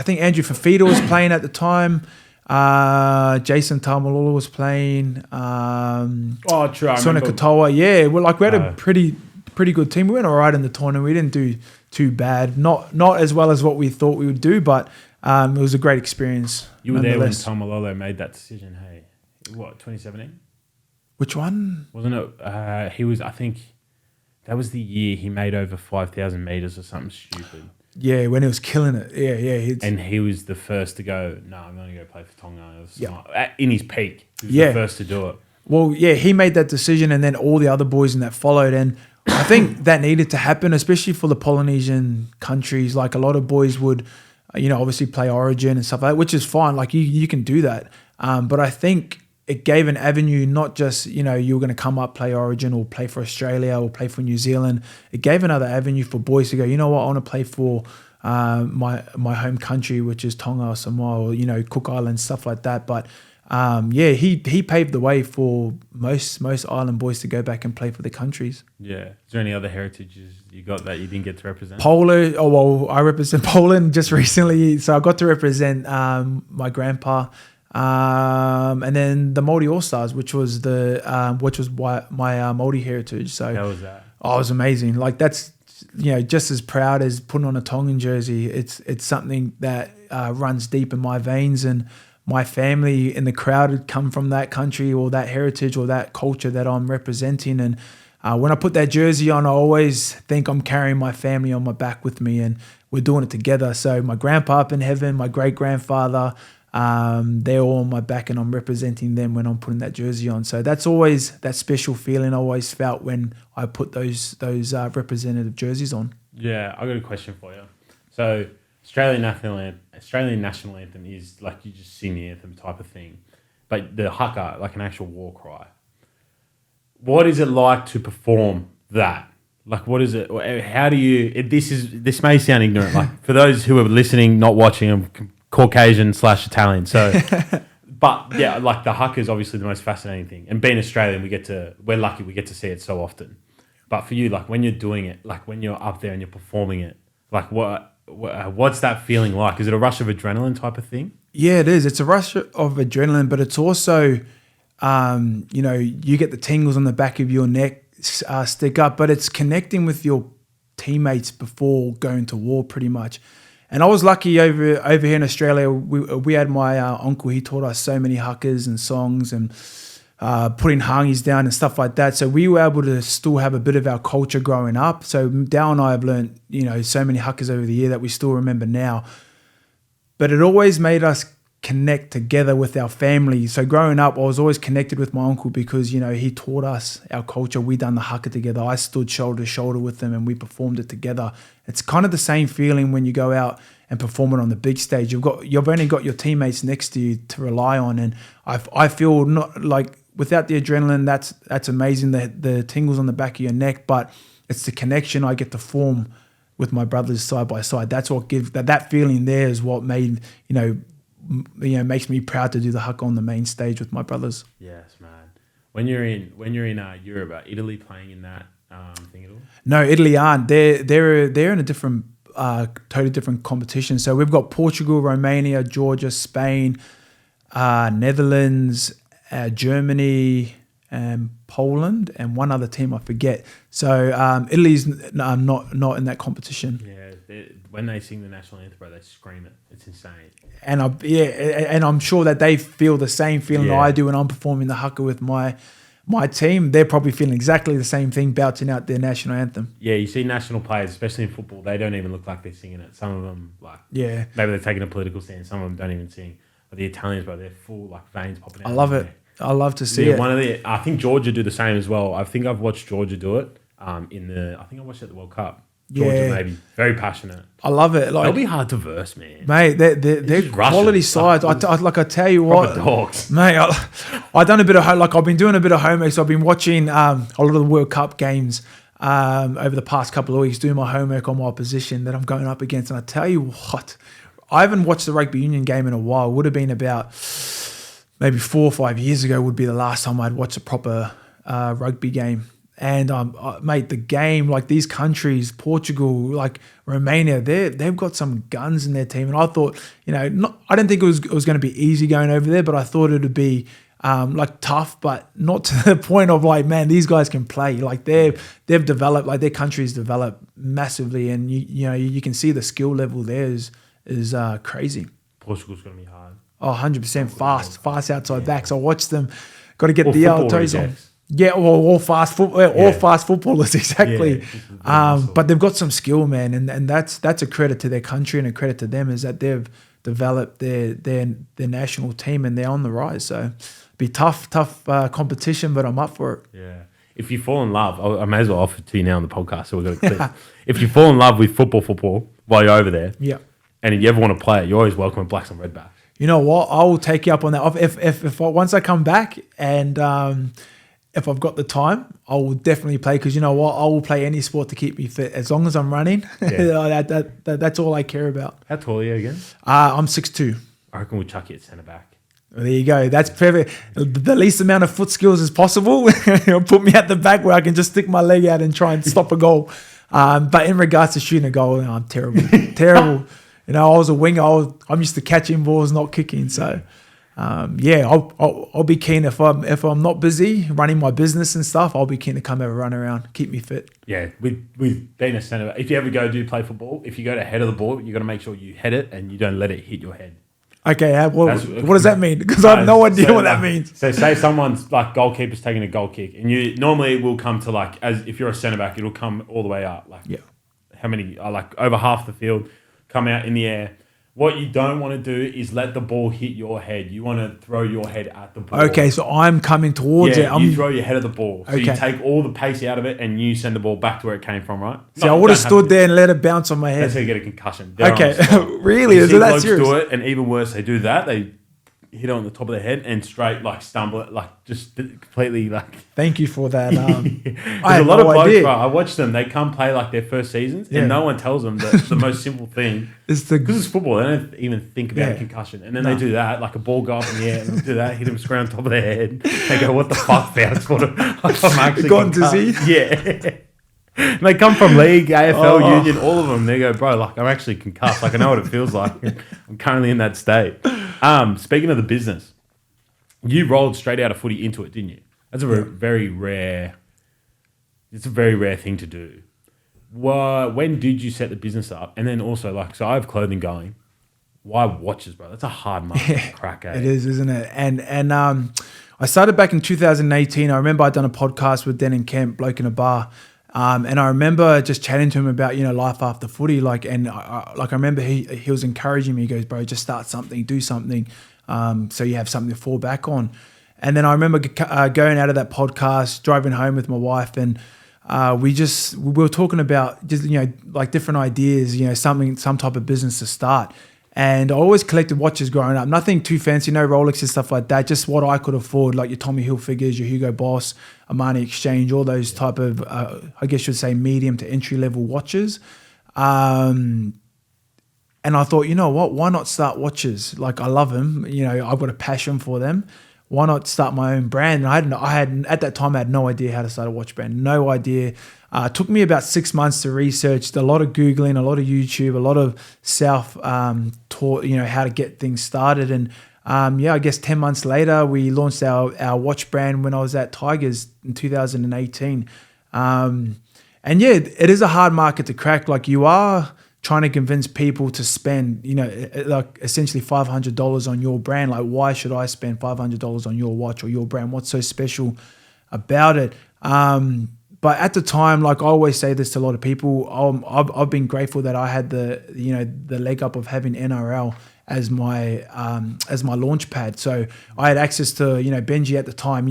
think Andrew Fafita was playing at the time. Jason Tamalolo was playing. True. Sona Katoa. Yeah, we had a pretty good team. We went all right in the tournament. We didn't do too bad. Not as well as what we thought we would do, but it was a great experience. You were there when Tamalolo made that decision, hey? What, 2017? Which one? Wasn't it? He was, I think, that was the year he made over 5,000 metres or something stupid. Yeah, when he was killing it. Yeah. And he was the first to go, no, I'm going to go play for Tonga. In his peak. He was the first to do it. Well, yeah, he made that decision, and then all the other boys in that followed. And I think that needed to happen, especially for the Polynesian countries. Like a lot of boys would, obviously play Origin and stuff like that, which is fine. Like you can do that. But I think it gave an avenue, not just, you were going to come up, play Origin or play for Australia or play for New Zealand. It gave another avenue for boys to go, you know what, I want to play for my home country, which is Tonga or Samoa or, Cook Islands, stuff like that. But he paved the way for most island boys to go back and play for their countries. Yeah. Is there any other heritages you got that you didn't get to represent? Poland. Oh, well, I represent Poland just recently. So I got to represent my grandpa. And then the Maori All-Stars, which was my Maori heritage. So how was that? Oh, it was amazing. Like that's, just as proud as putting on a Tongan jersey. It's something that runs deep in my veins, and my family in the crowd had come from that country or that heritage or that culture that I'm representing. And when I put that jersey on, I always think I'm carrying my family on my back with me, and we're doing it together. So my grandpa up in heaven, my great-grandfather, they're all on my back, and I'm representing them when I'm putting that jersey on. So that's always that special feeling I always felt when I put those representative jerseys on. Yeah, I got a question for you. So Australian national anthem is like you just sing the anthem type of thing, but the haka, like an actual war cry. What is it like to perform that? Like, what is it? How do you? This may sound ignorant. Like for those who are listening, not watching, I'm Caucasian/Italian. So, but yeah, like the haka is obviously the most fascinating thing. And being Australian, we're lucky we get to see it so often. But for you, like when you're doing it, like when you're up there and you're performing it, like what's that feeling like? Is it a rush of adrenaline type of thing? Yeah, it is. It's a rush of adrenaline, but it's also, you get the tingles on the back of your neck stick up, but it's connecting with your teammates before going to war pretty much. And I was lucky over here in Australia. We had my uncle. He taught us so many hakas and songs and putting hangis down and stuff like that. So we were able to still have a bit of our culture growing up. So Dal and I have learned, so many hakas over the year that we still remember now. But it always made us connect together with our family. So growing up, I was always connected with my uncle because, he taught us our culture. We done the haka together. I stood shoulder to shoulder with them and we performed it together. It's kind of the same feeling when you go out and perform it on the big stage. You've only got your teammates next to you to rely on. And I feel not like without the adrenaline, that's amazing. The tingles on the back of your neck, but it's the connection I get to form with my brothers side by side. That's what gives that feeling. There is what made makes me proud to do the haka on the main stage with my brothers. Yes, man. When you're in Europe, are Italy playing in that thing at all? No, Italy aren't. They're in a different, totally different competition. So we've got Portugal, Romania, Georgia, Spain, Netherlands, Germany, and Poland, and one other team I forget. So Italy's not in that competition. Yeah, when they sing the national anthem, bro, they scream it. It's insane. And I'm sure that they feel the same feeling I do when I'm performing the haka with my team. They're probably feeling exactly the same thing, belting out their national anthem. Yeah, you see national players, especially in football, they don't even look like they're singing it. Some of them, maybe they're taking a political stand. Some of them don't even sing. But the Italians, bro, they're full veins popping out. I love it. I love to see it. I think Georgia do the same as well. I think I've watched Georgia do it. I think I watched it at the World Cup. Georgia, maybe very passionate. I love it. They'll be hard to verse, man. Mate, they're quality sides. I tell you what, dogs. Mate. I've done a bit of I've been doing a bit of homework. So I've been watching a lot of the World Cup games over the past couple of weeks, doing my homework on my opposition that I'm going up against. And I tell you what, I haven't watched the rugby union game in a while. It would have been about maybe 4 or 5 years ago. Would be the last time I'd watched a proper rugby game. And mate, the game, like these countries, Portugal, like Romania, they've got some guns in their team. And I thought, I didn't think it was going to be easy going over there, but I thought it would be tough, but not to the point of man, these guys can play. Like they've developed, like their country's developed massively, and you can see the skill level there is crazy. Portugal's going to be hard. Oh, 100% fast outside backs. I watched them. Got to get the toes on. Yeah, all fast footballers, exactly. But they've got some skill, man, and that's a credit to their country and a credit to them is that they've developed their national team and they're on the rise. So be tough competition, but I'm up for it. Yeah. If you fall in love, I may as well offer it to you now on the podcast, so we've got to clip. If you fall in love with football while you're over there, and if you ever want to play it, you're always welcome at Blacks on Redback. You know what? I will take you up on that. If once I come back and if I've got the time, I will definitely play because you know what? I will play any sport to keep me fit. As long as I'm running, that's all I care about. How tall are you again? I'm 6'2". I reckon we'll chuck you at centre back. Well, there you go. That's perfect. The least amount of foot skills as possible. Put me at the back where I can just stick my leg out and try and stop a goal. But in regards to shooting a goal, I'm terrible. Terrible. I was a winger. I'm used to catching balls, not kicking. So... I'll be keen if I'm not busy running my business and stuff. I'll be keen to come have a run around, keep me fit. Yeah, with being a centre, if you ever do play football, if you go to head of the ball, you got to make sure you head it and you don't let it hit your head. Okay, what does that mean? Because I have no idea what that means. So say someone's goalkeeper's taking a goal kick, and you normally it will come to as if you're a centre back, it'll come all the way up. How many over half the field come out in the air. What you don't want to do is let the ball hit your head. You want to throw your head at the ball. Okay, so I'm coming towards it. You throw your head at the ball. So you take all the pace out of it and you send the ball back to where it came from, right? So I would have stood there and let it bounce on my head. That's how you get a concussion. Really? Is that serious? Do it, and even worse, they do that. They hit it on the top of their head and straight stumble it, just completely Thank you for that. I had a lot of blokes, bro. I watch them. They come play their first seasons, and no one tells them that the most simple thing because it's football. They don't even think about a concussion, and then they do that, a ball go up in the air, and they do that, hit them square on top of their head. They go, "What the fuck, bounce? I'm actually gone to see." Yeah. And they come from league, AFL, union, all of them. They go, bro, I'm actually concussed. I know what it feels like. I'm currently in that state. Speaking of the business, you rolled straight out of footy into it, didn't you? That's a very rare. It's a very rare thing to do. When did you set the business up? And then also, like, so I have clothing going. Why watches, bro? That's a hard market to crack at. It is, isn't it? And I started back in 2018. I remember I'd done a podcast with Dallin Kemp, bloke in a bar. And I remember just chatting to him about, life after footy. I remember he was encouraging me. He goes, bro, just start something, do something, so you have something to fall back on. And then I remember going out of that podcast, driving home with my wife, and we were talking about just, like different ideas, some type of business to start. And I always collected watches growing up. Nothing too fancy, no Rolex and stuff like that. Just what I could afford, like your Tommy Hilfigers, your Hugo Boss, Armani Exchange, all those type of, I guess you'd say, medium to entry level watches. And I thought, you know what? Why not start watches? Like, I love them. I've got a passion for them. Why not start my own brand? And I had at that time, I had no idea how to start a watch brand. No idea. It took me about 6 months to research, a lot of Googling, a lot of YouTube, a lot of self-taught, how to get things started. And I guess 10 months later, we launched our watch brand when I was at Tigers in 2018. It is a hard market to crack. Like, you are trying to convince people to spend, like essentially $500 on your brand. Like, why should I spend $500 on your watch or your brand? What's so special about it? But at the time, like I always say this to a lot of people, I've been grateful that I had the leg up of having NRL as my launch pad. So I had access to, Benji at the time.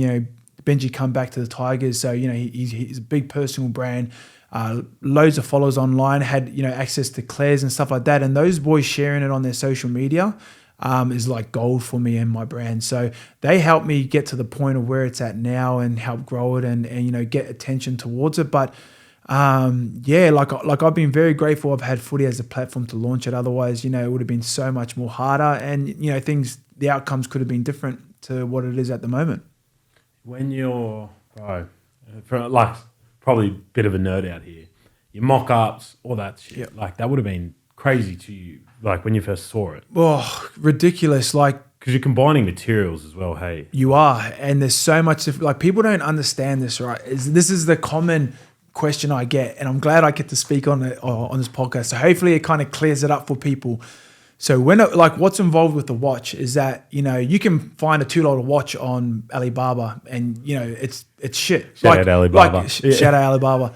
Benji come back to the Tigers, so he's a big personal brand. Loads of followers online, had access to Claire's and stuff like that, and those boys sharing it on their social media is like gold for me and my brand. So they helped me get to the point of where it's at now and help grow it and get attention towards it. But like I've been very grateful I've had footy as a platform to launch it. Otherwise, it would have been so much more harder, and the outcomes could have been different to what it is at the moment. When you're probably a bit of a nerd out here, your mock-ups, all that shit, like that would have been crazy to you, like when you first saw it. Oh, ridiculous. Like, because you're combining materials as well, hey? You are, and there's so much, like people don't understand this, right? This is the common question I get, and I'm glad I get to speak on it on this podcast. So hopefully it kind of clears it up for people. So what's involved with the watch is that, you can find a $2 watch on Alibaba and, it's shit. Shout out Alibaba. Shout out Alibaba.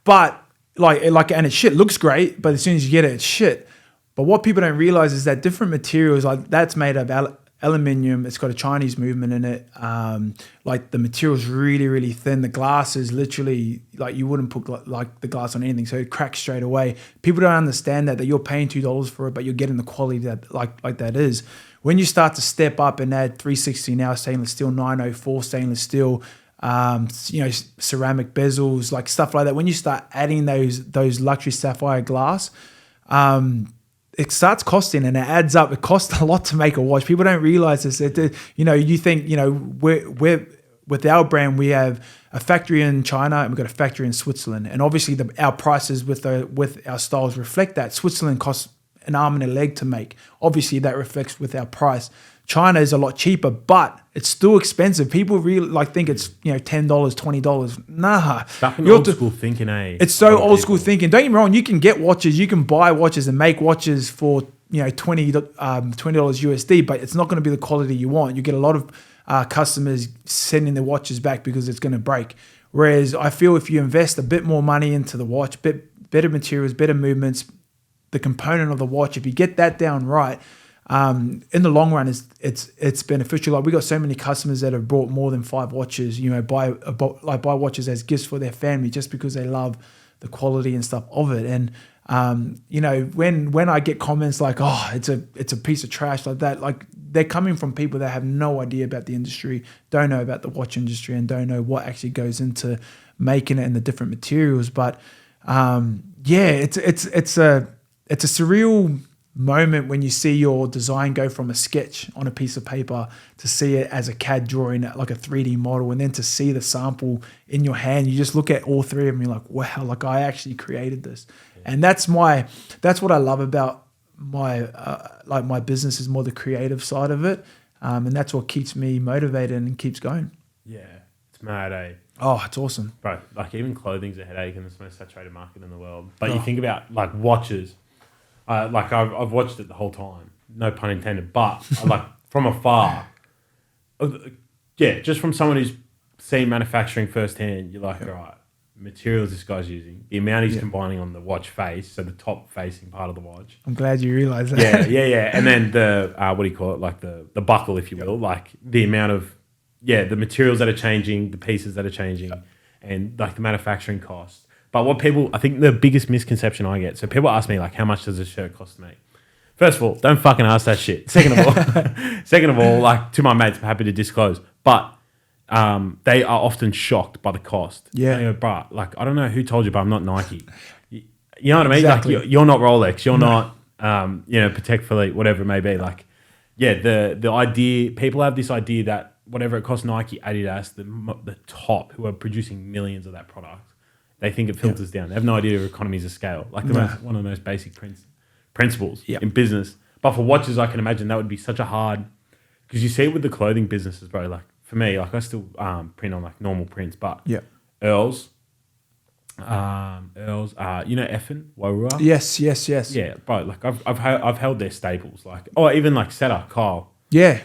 But and it's shit, looks great, but as soon as you get it, it's shit. But what people don't realize is that different materials, like that's made of aluminium, it's got a Chinese movement in it. Like the material's really, really thin. The glass is literally like you wouldn't put like the glass on anything, so it cracks straight away. People don't understand that you're paying $2 for it, but you're getting the quality that like that is. When you start to step up and add 360 now stainless steel, 904 stainless steel, ceramic bezels, like stuff like that. When you start adding those luxury sapphire glass, it starts costing and it adds up. It costs a lot to make a watch. People don't realize this. You think, we're with our brand, we have a factory in China and we've got a factory in Switzerland. And obviously our prices with our styles reflect that. Switzerland costs an arm and a leg to make. Obviously that reflects with our price. China is a lot cheaper, but it's still expensive. People really think it's $10, $20. Nah, stuck in old school thinking, eh? It's so old school thinking. Don't get me wrong. You can get watches, you can buy watches and make watches for $20 USD, but it's not going to be the quality you want. You get a lot of customers sending their watches back because it's going to break. Whereas I feel if you invest a bit more money into the watch, better materials, better movements, the component of the watch, if you get that down right. In the long run, it's beneficial. Like we got so many customers that have bought more than 5 watches. Buy watches as gifts for their family just because they love the quality and stuff of it. And when I get comments like, "Oh, it's a piece of trash," like that, like they're coming from people that have no idea about the industry, don't know about the watch industry, and don't know what actually goes into making it and the different materials. But it's a surreal moment when you see your design go from a sketch on a piece of paper to see it as a CAD drawing, like a 3D model, and then to see the sample in your hand. You just look at all three of them, you're like, wow, like I actually created this. Yeah. And that's what I love about my business is more the creative side of it, and that's what keeps me motivated and keeps going. Yeah, it's mad, eh? Oh, it's awesome, Bro, like even clothing's a headache and it's the most saturated market in the world. But you think about like watches, like I've watched it the whole time, no pun intended, but like from afar, just from someone who's seen manufacturing firsthand, you're like, all right, materials this guy's using, the amount he's combining on the watch face, so the top facing part of the watch. I'm glad you realised that. Yeah. And then the, what do you call it, like the buckle, if you will, like the amount of, the materials that are changing, the pieces that are changing, and like the manufacturing costs. But what people, I think the biggest misconception I get, so people ask me like, how much does a shirt cost to make? First of all, don't fucking ask that shit. Second of all, like to my mates, I'm happy to disclose, but they are often shocked by the cost. Yeah. They go, bro, like I don't know who told you, but I'm not Nike. You know what I mean? Exactly. Like you're not Rolex, you're not, Patek Philippe, whatever it may be. Like, the idea, people have this idea that whatever it costs Nike, Adidas, the top who are producing millions of that product, they think it filters down. They have no idea of economies of scale. Like one of the most basic principles in business. But for watches, I can imagine that would be such a hard, because you see it with the clothing businesses, bro. Like for me, like I still print on like normal prints, but Earls, Effin, Warua. Yes. Yeah, bro. Like I've held their staples, like even like Seta, Kyle. Yeah.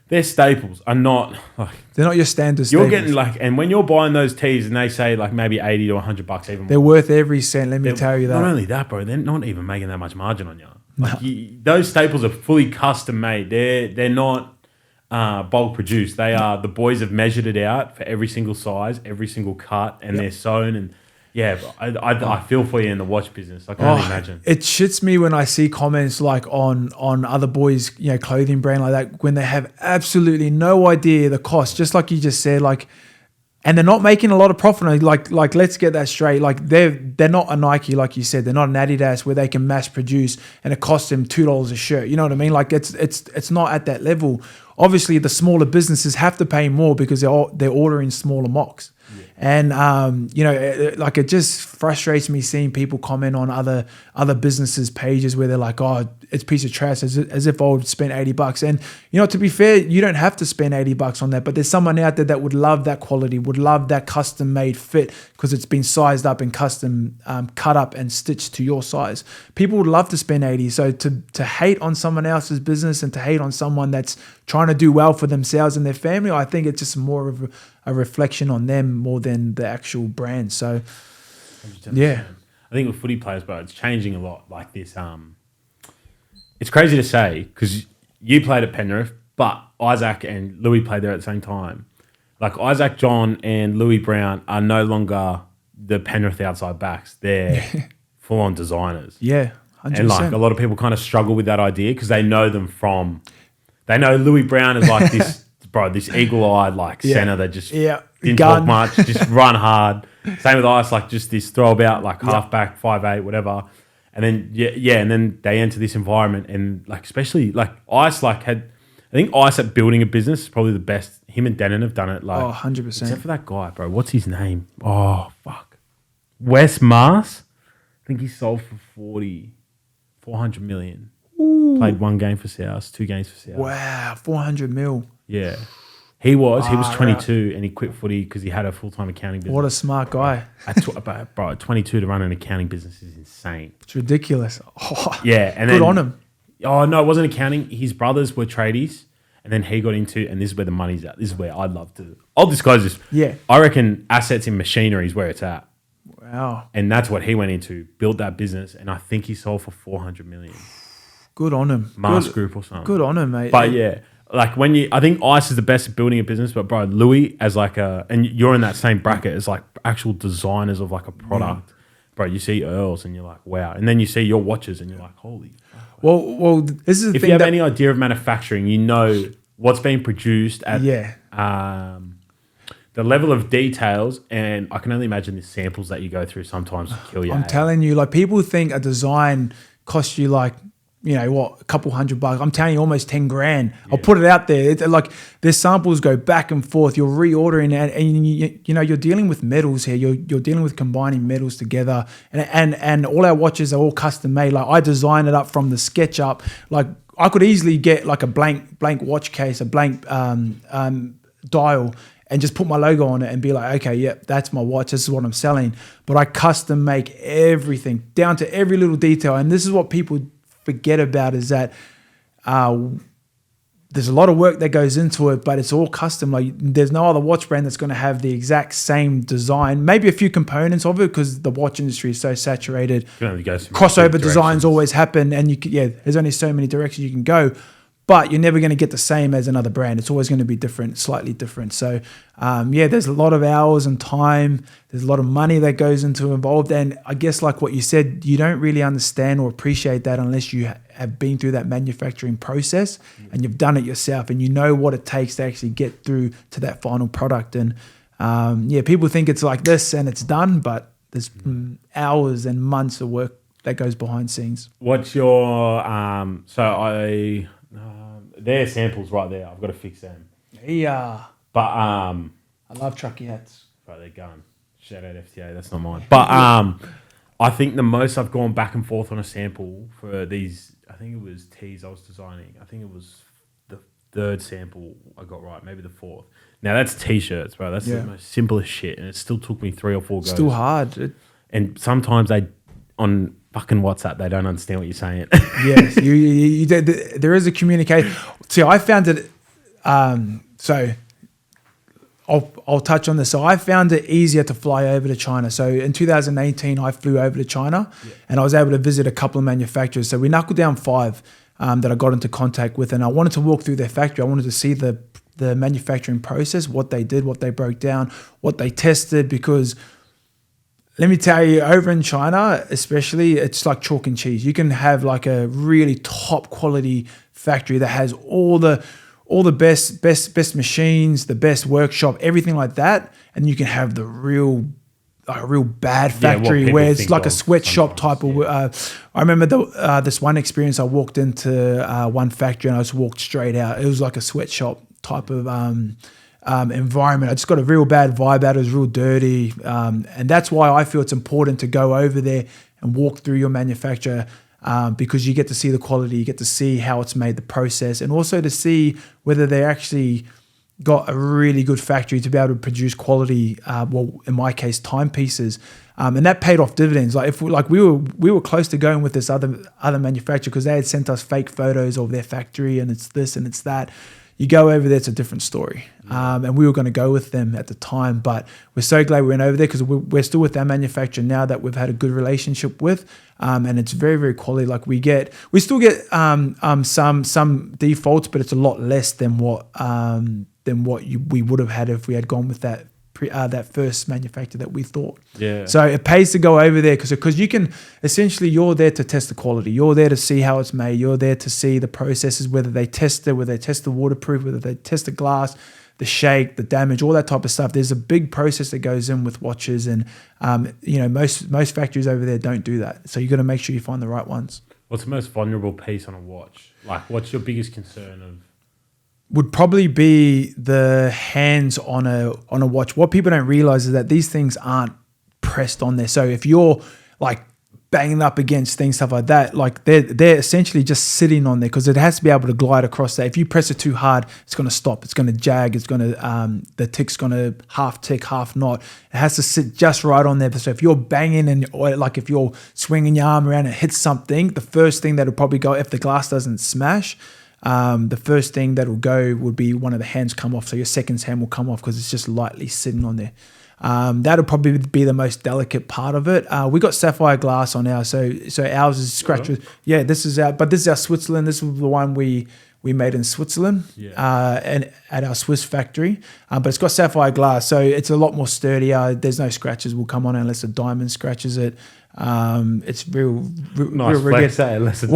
Their staples are not like They're not your standard you're staples. getting like, and when you're buying those tees and they say like maybe $80 to $100 even They're more, worth every cent. Let me tell you that. Not only that, bro, they're not even making that much margin on you. Like those staples are fully custom made. They're not bulk produced. They are, the boys have measured it out for every single size, every single cut, and they're sewn. And I feel for you in the watch business. I can only imagine. It shits me when I see comments like on other boys, clothing brand like that, when they have absolutely no idea the cost, just like you just said, like, and they're not making a lot of profit on it. Like let's get that straight. Like they're not a Nike, like you said, they're not an Adidas where they can mass produce and it costs them $2 a shirt. You know what I mean? Like it's not at that level. Obviously, the smaller businesses have to pay more because they're ordering smaller mocks. And like it just frustrates me seeing people comment on other businesses' pages where they're like, "Oh, it's a piece of trash," as if I would spend $80. And to be fair, you don't have to spend $80 on that. But there's someone out there that would love that quality, would love that custom made fit because it's been sized up and custom cut up and stitched to your size. People would love to spend $80. So to hate on someone else's business and to hate on someone that's trying to do well for themselves and their family, I think it's just more of a reflection on them more than the actual brand. So, 100%. I think with footy players, bro, it's changing a lot. Like this, it's crazy to say because you played at Penrith, but Isaac and Louis played there at the same time. Like Isaac John and Louis Brown are no longer the Penrith outside backs. They're full-on designers. Yeah, 100%. And like a lot of people kind of struggle with that idea because they know them from, they know Louis Brown is like this, bro, this eagle-eyed like centre that just didn't talk much, just run hard. Same with Ice, like just this throw about like halfback, 5'8", whatever. And then and then they enter this environment and like especially like Ice I think Ice at building a business is probably the best. Him and Dallin have done it. Like 100%. Except for that guy, bro. What's his name? Oh fuck, Wes Mars. I think he sold for 400 million. Ooh. Played 1 game for South, 2 games for South. Wow, 400 mil. Yeah. He was 22 and he quit footy because he had a full-time accounting business. What a smart guy. Bro, at 22 to run an accounting business is insane. It's ridiculous. Oh, yeah. And good then, on him. Oh, no, it wasn't accounting. His brothers were tradies and then he got into, and this is where the money's at. This is where I'd love to. I'll disclose this. Yeah. I reckon assets in machinery is where it's at. Wow. And that's what he went into, built that business, and I think he sold for 400 million. Good on him. Mars Group or something. Good on him, mate. But yeah. Like I think Ice is the best at building a business, but bro, Louis as like and you're in that same bracket as like actual designers of like a product. Bro, you see Earls and you're like, wow. And then you see your watches and you're like, holy. Well, this is the if thing. You have any idea of manufacturing, you know what's being produced at the level of details, and I can only imagine the samples that you go through sometimes kill you. I'm telling you, like people think a design costs you like, a couple $100. I'm telling you, almost 10 grand. I'll put it out there. It's like there's samples go back and forth. You're reordering it, and you're dealing with metals here. You're dealing with combining metals together, and all our watches are all custom made. Like I design it up from the sketch up. Like I could easily get like a blank watch case, a blank dial, and just put my logo on it and be like, okay, yep, that's my watch. This is what I'm selling. But I custom make everything down to every little detail. And this is what people forget about, is that there's a lot of work that goes into it, but it's all custom. Like there's no other watch brand that's going to have the exact same design. Maybe a few components of it, because the watch industry is so saturated. Crossover designs always happen, and there's only so many directions you can go. But you're never going to get the same as another brand. It's always going to be different, slightly different. So, there's a lot of hours and time. There's a lot of money that goes involved. And I guess like what you said, you don't really understand or appreciate that unless you have been through that manufacturing process and you've done it yourself and you know what it takes to actually get through to that final product. And people think it's like this and it's done, but there's hours and months of work that goes behind scenes. What's your their samples right there. I've got to fix them. Yeah. But I love trucky hats. Right, they're gone. Shout out FTA. That's not mine. But I think the most I've gone back and forth on a sample for these, I think it was tees I was designing. I think it was the third sample I got right, maybe the fourth. Now that's t-shirts, bro. That's the most simplest shit, and it still took me 3 or 4 goes. Still hard. And sometimes on fucking WhatsApp, they don't understand what you're saying. Yes, there is a communication. See, I found it. So I'll touch on this. So I found it easier to fly over to China. So in 2018, I flew over to China, and I was able to visit a couple of manufacturers. So we knuckled down 5 that I got into contact with, and I wanted to walk through their factory. I wanted to see the manufacturing process, what they did, what they broke down, what they tested, because let me tell you, over in China, especially, it's like chalk and cheese. You can have like a really top quality factory that has all the best machines, the best workshop, everything like that, and you can have the real bad factory where it's like a sweatshop type of. I remember this one experience. I walked into one factory and I just walked straight out. It was like a sweatshop type of environment. I just got a real bad vibe out. It was real dirty, and that's why I feel it's important to go over there and walk through your manufacturer, because you get to see the quality, you get to see how it's made, the process, and also to see whether they actually got a really good factory to be able to produce quality. In my case, timepieces, and that paid off dividends. We were close to going with this other manufacturer because they had sent us fake photos of their factory, and it's this and it's that. You go over there, it's a different story. And we were going to go with them at the time, but we're so glad we went over there because we're still with our manufacturer now that we've had a good relationship with. And it's very, very quality. Like we still get some defaults, but it's a lot less than what we would have had if we had gone with that first manufacturer that we thought. Yeah. So it pays to go over there because you can essentially, you're there to test the quality. You're there to see how it's made. You're there to see the processes, whether they test it, whether they test the waterproof, whether they test the glass, the shake, the damage, all that type of stuff. There's a big process that goes in with watches, and most factories over there don't do that. So you got to make sure you find the right ones. What's the most vulnerable piece on a watch? Like, what's your biggest concern of? Would probably be the hands on a watch. What people don't realize is that these things aren't pressed on there. So if you're like banging up against things, stuff like that, like they're essentially just sitting on there because it has to be able to glide across that. If you press it too hard, it's going to stop. It's going to jag. It's going to the tick's going to half tick, half not. It has to sit just right on there. So if you're banging or like if you're swinging your arm around and it hits something, the first thing that will probably go, if the glass doesn't smash, the first thing that will go would be one of the hands come off. So your second hand will come off because it's just lightly sitting on there. That'll probably be the most delicate part of it. We got sapphire glass on ours, so ours is scratched with. Yeah, this is our Switzerland. This is the one we made in Switzerland, and at our Swiss factory. But it's got sapphire glass, so it's a lot more sturdier. There's no scratches will come on unless a diamond scratches it. It's real Nice flex, unless a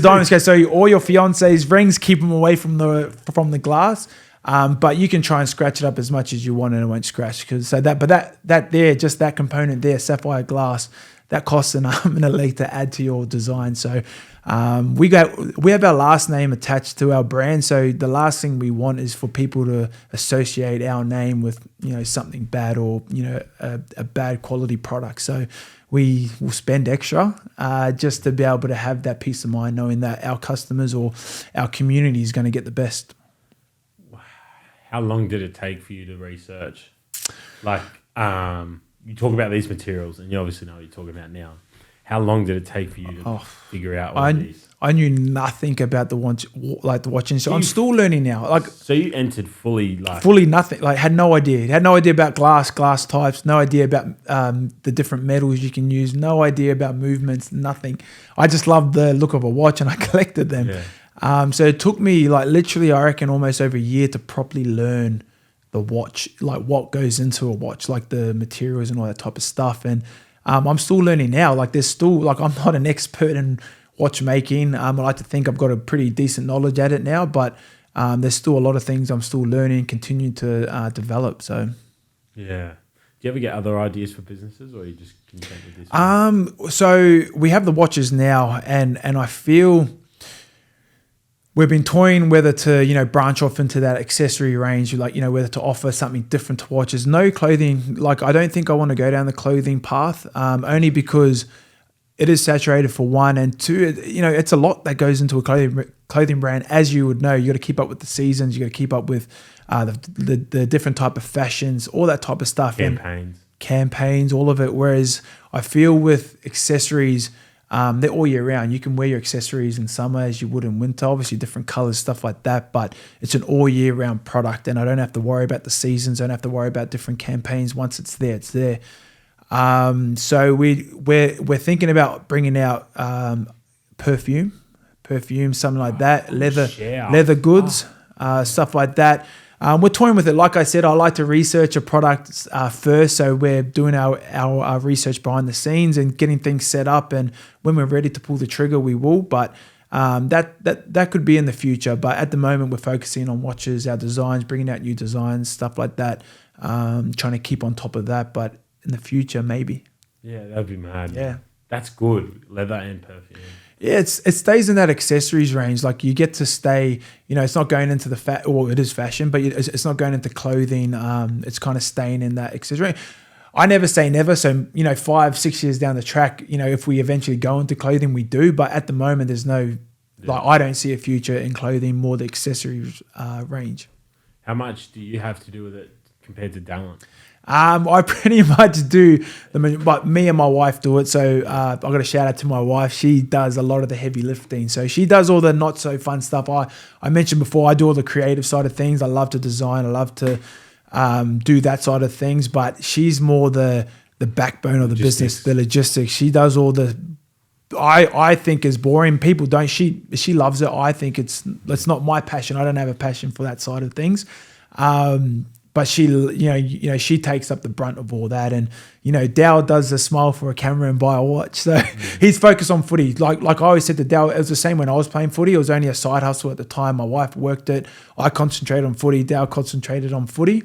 diamond scratches. So all your fiance's rings, keep them away from the glass. But you can try and scratch it up as much as you want and it won't scratch. That component there, sapphire glass, that costs an arm and a leg to add to your design. So we have our last name attached to our brand. So the last thing we want is for people to associate our name with, you know, something bad or, you know, a bad quality product. So we will spend extra just to be able to have that peace of mind, knowing that our customers or our community is going to get the best. How long did it take for you to research? Like, you talk about these materials, and you obviously know what you're talking about now. How long did it take for you to figure out all these? I knew nothing about the watching. So I'm still learning now. Like, so you entered fully nothing. Like, had no idea. Had no idea about glass types. No idea about the different metals you can use. No idea about movements. Nothing. I just loved the look of a watch, and I collected them. Yeah. So it took me like literally, I reckon, almost over a year to properly learn the watch, like what goes into a watch, like the materials and all that type of stuff. And I'm still learning now. Like, there's still, like, I'm not an expert in watchmaking. I like to think I've got a pretty decent knowledge at it now, but there's still a lot of things I'm still learning, continuing to develop. So, yeah. Do you ever get other ideas for businesses, or are you just content with this? So we have the watches now, and I feel we've been toying whether to, you know, branch off into that accessory range, like, you know, whether to offer something different to watches. No clothing. Like, I don't think I want to go down the clothing path, only because it is saturated for one, and two, you know, it's a lot that goes into a clothing brand. As you would know, you got to keep up with the seasons, you got to keep up with the different type of fashions, all that type of stuff. Campaigns, all of it. Whereas I feel with accessories, they're all year round. You can wear your accessories in summer as you would in winter, obviously different colors, stuff like that, but it's an all year round product, and I don't have to worry about the seasons. I don't have to worry about different campaigns. Once it's there, it's there. So we're thinking about bringing out perfume, something like that, leather goods, stuff like that. We're toying with it. Like I said, I like to research a product first. So we're doing our research behind the scenes and getting things set up. And when we're ready to pull the trigger, we will. But that could be in the future. But at the moment, we're focusing on watches, our designs, bringing out new designs, stuff like that. Trying to keep on top of that. But in the future, maybe. Yeah, that'd be mad. Yeah, that's good. Leather and perfume. Yeah, it stays in that accessories range. Like, you get to stay, you know, it's not going into it is fashion, but it's not going into clothing. It's kind of staying in that accessory range. I never say never. So, you know, 5-6 years down the track, you know, if we eventually go into clothing, we do. But at the moment, there's no, like, I don't see a future in clothing, more the accessories range. How much do you have to do with it compared to Dallin? I pretty much do, but me and my wife do it. So I've got a shout out to my wife. She does a lot of the heavy lifting. So she does all the not so fun stuff. I mentioned before, I do all the creative side of things. I love to design. I love to do that side of things. But she's more the backbone of the business, the logistics. She does all the, I think is boring. People don't. She loves it. I think it's not my passion. I don't have a passion for that side of things. But she, you know, she takes up the brunt of all that, and you know, Dal does the smile for a camera and buy a watch. So he's focused on footy. Like I always said to Dal, it was the same when I was playing footy. It was only a side hustle at the time. My wife worked it. I concentrated on footy. Dal concentrated on footy.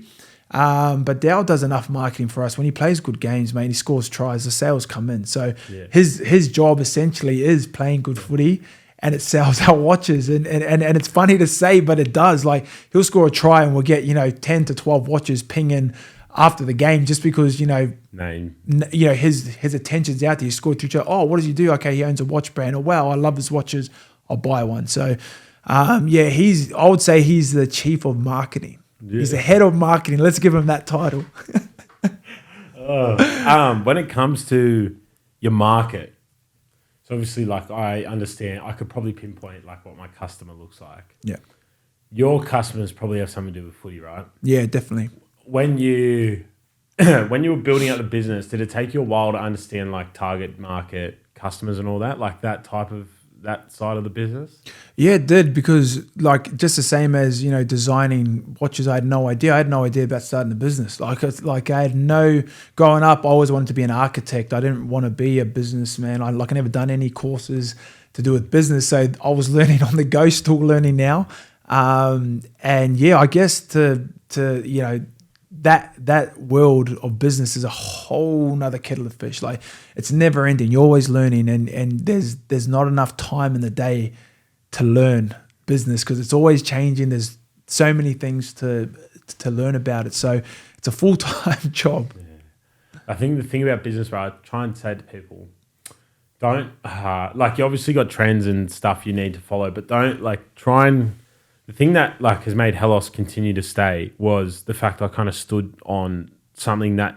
But Dal does enough marketing for us. When he plays good games, mate, he scores tries. The sales come in. So his job essentially is playing good footy. And it sells our watches, and it's funny to say, but it does. Like, he'll score a try, and we'll get, you know, 10 to 12 watches pinging after the game, just because, you know, his attention's out there. He scored 3 tries. Oh, what does he do? Okay, he owns a watch brand. Oh wow, I love his watches. I'll buy one. So, I would say he's the chief of marketing. Yeah. He's the head of marketing. Let's give him that title. When it comes to your market. So obviously, like, I understand, I could probably pinpoint like what my customer looks like. Yeah. Your customers probably have something to do with footy, right? Yeah, definitely. When you were building out the business, did it take you a while to understand like target market customers and all that, like that side of the business? Yeah, it did, because like, just the same as, you know, designing watches, I had no idea. I had no idea about starting a business. Like I had growing up, I always wanted to be an architect. I didn't want to be a businessman. I never done any courses to do with business. So I was learning on the go, still learning now. And yeah, I guess to you know, that world of business is a whole nother kettle of fish. Like it's never ending. You're always learning, and there's not enough time in the day to learn business because it's always changing. There's so many things to learn about it. So it's a full-time job. Yeah. I think the thing about business, right, I try and say to people, don't like you obviously got trends and stuff you need to follow, but don't like try and. The thing that like has made Helos continue to stay was the fact I kind of stood on something that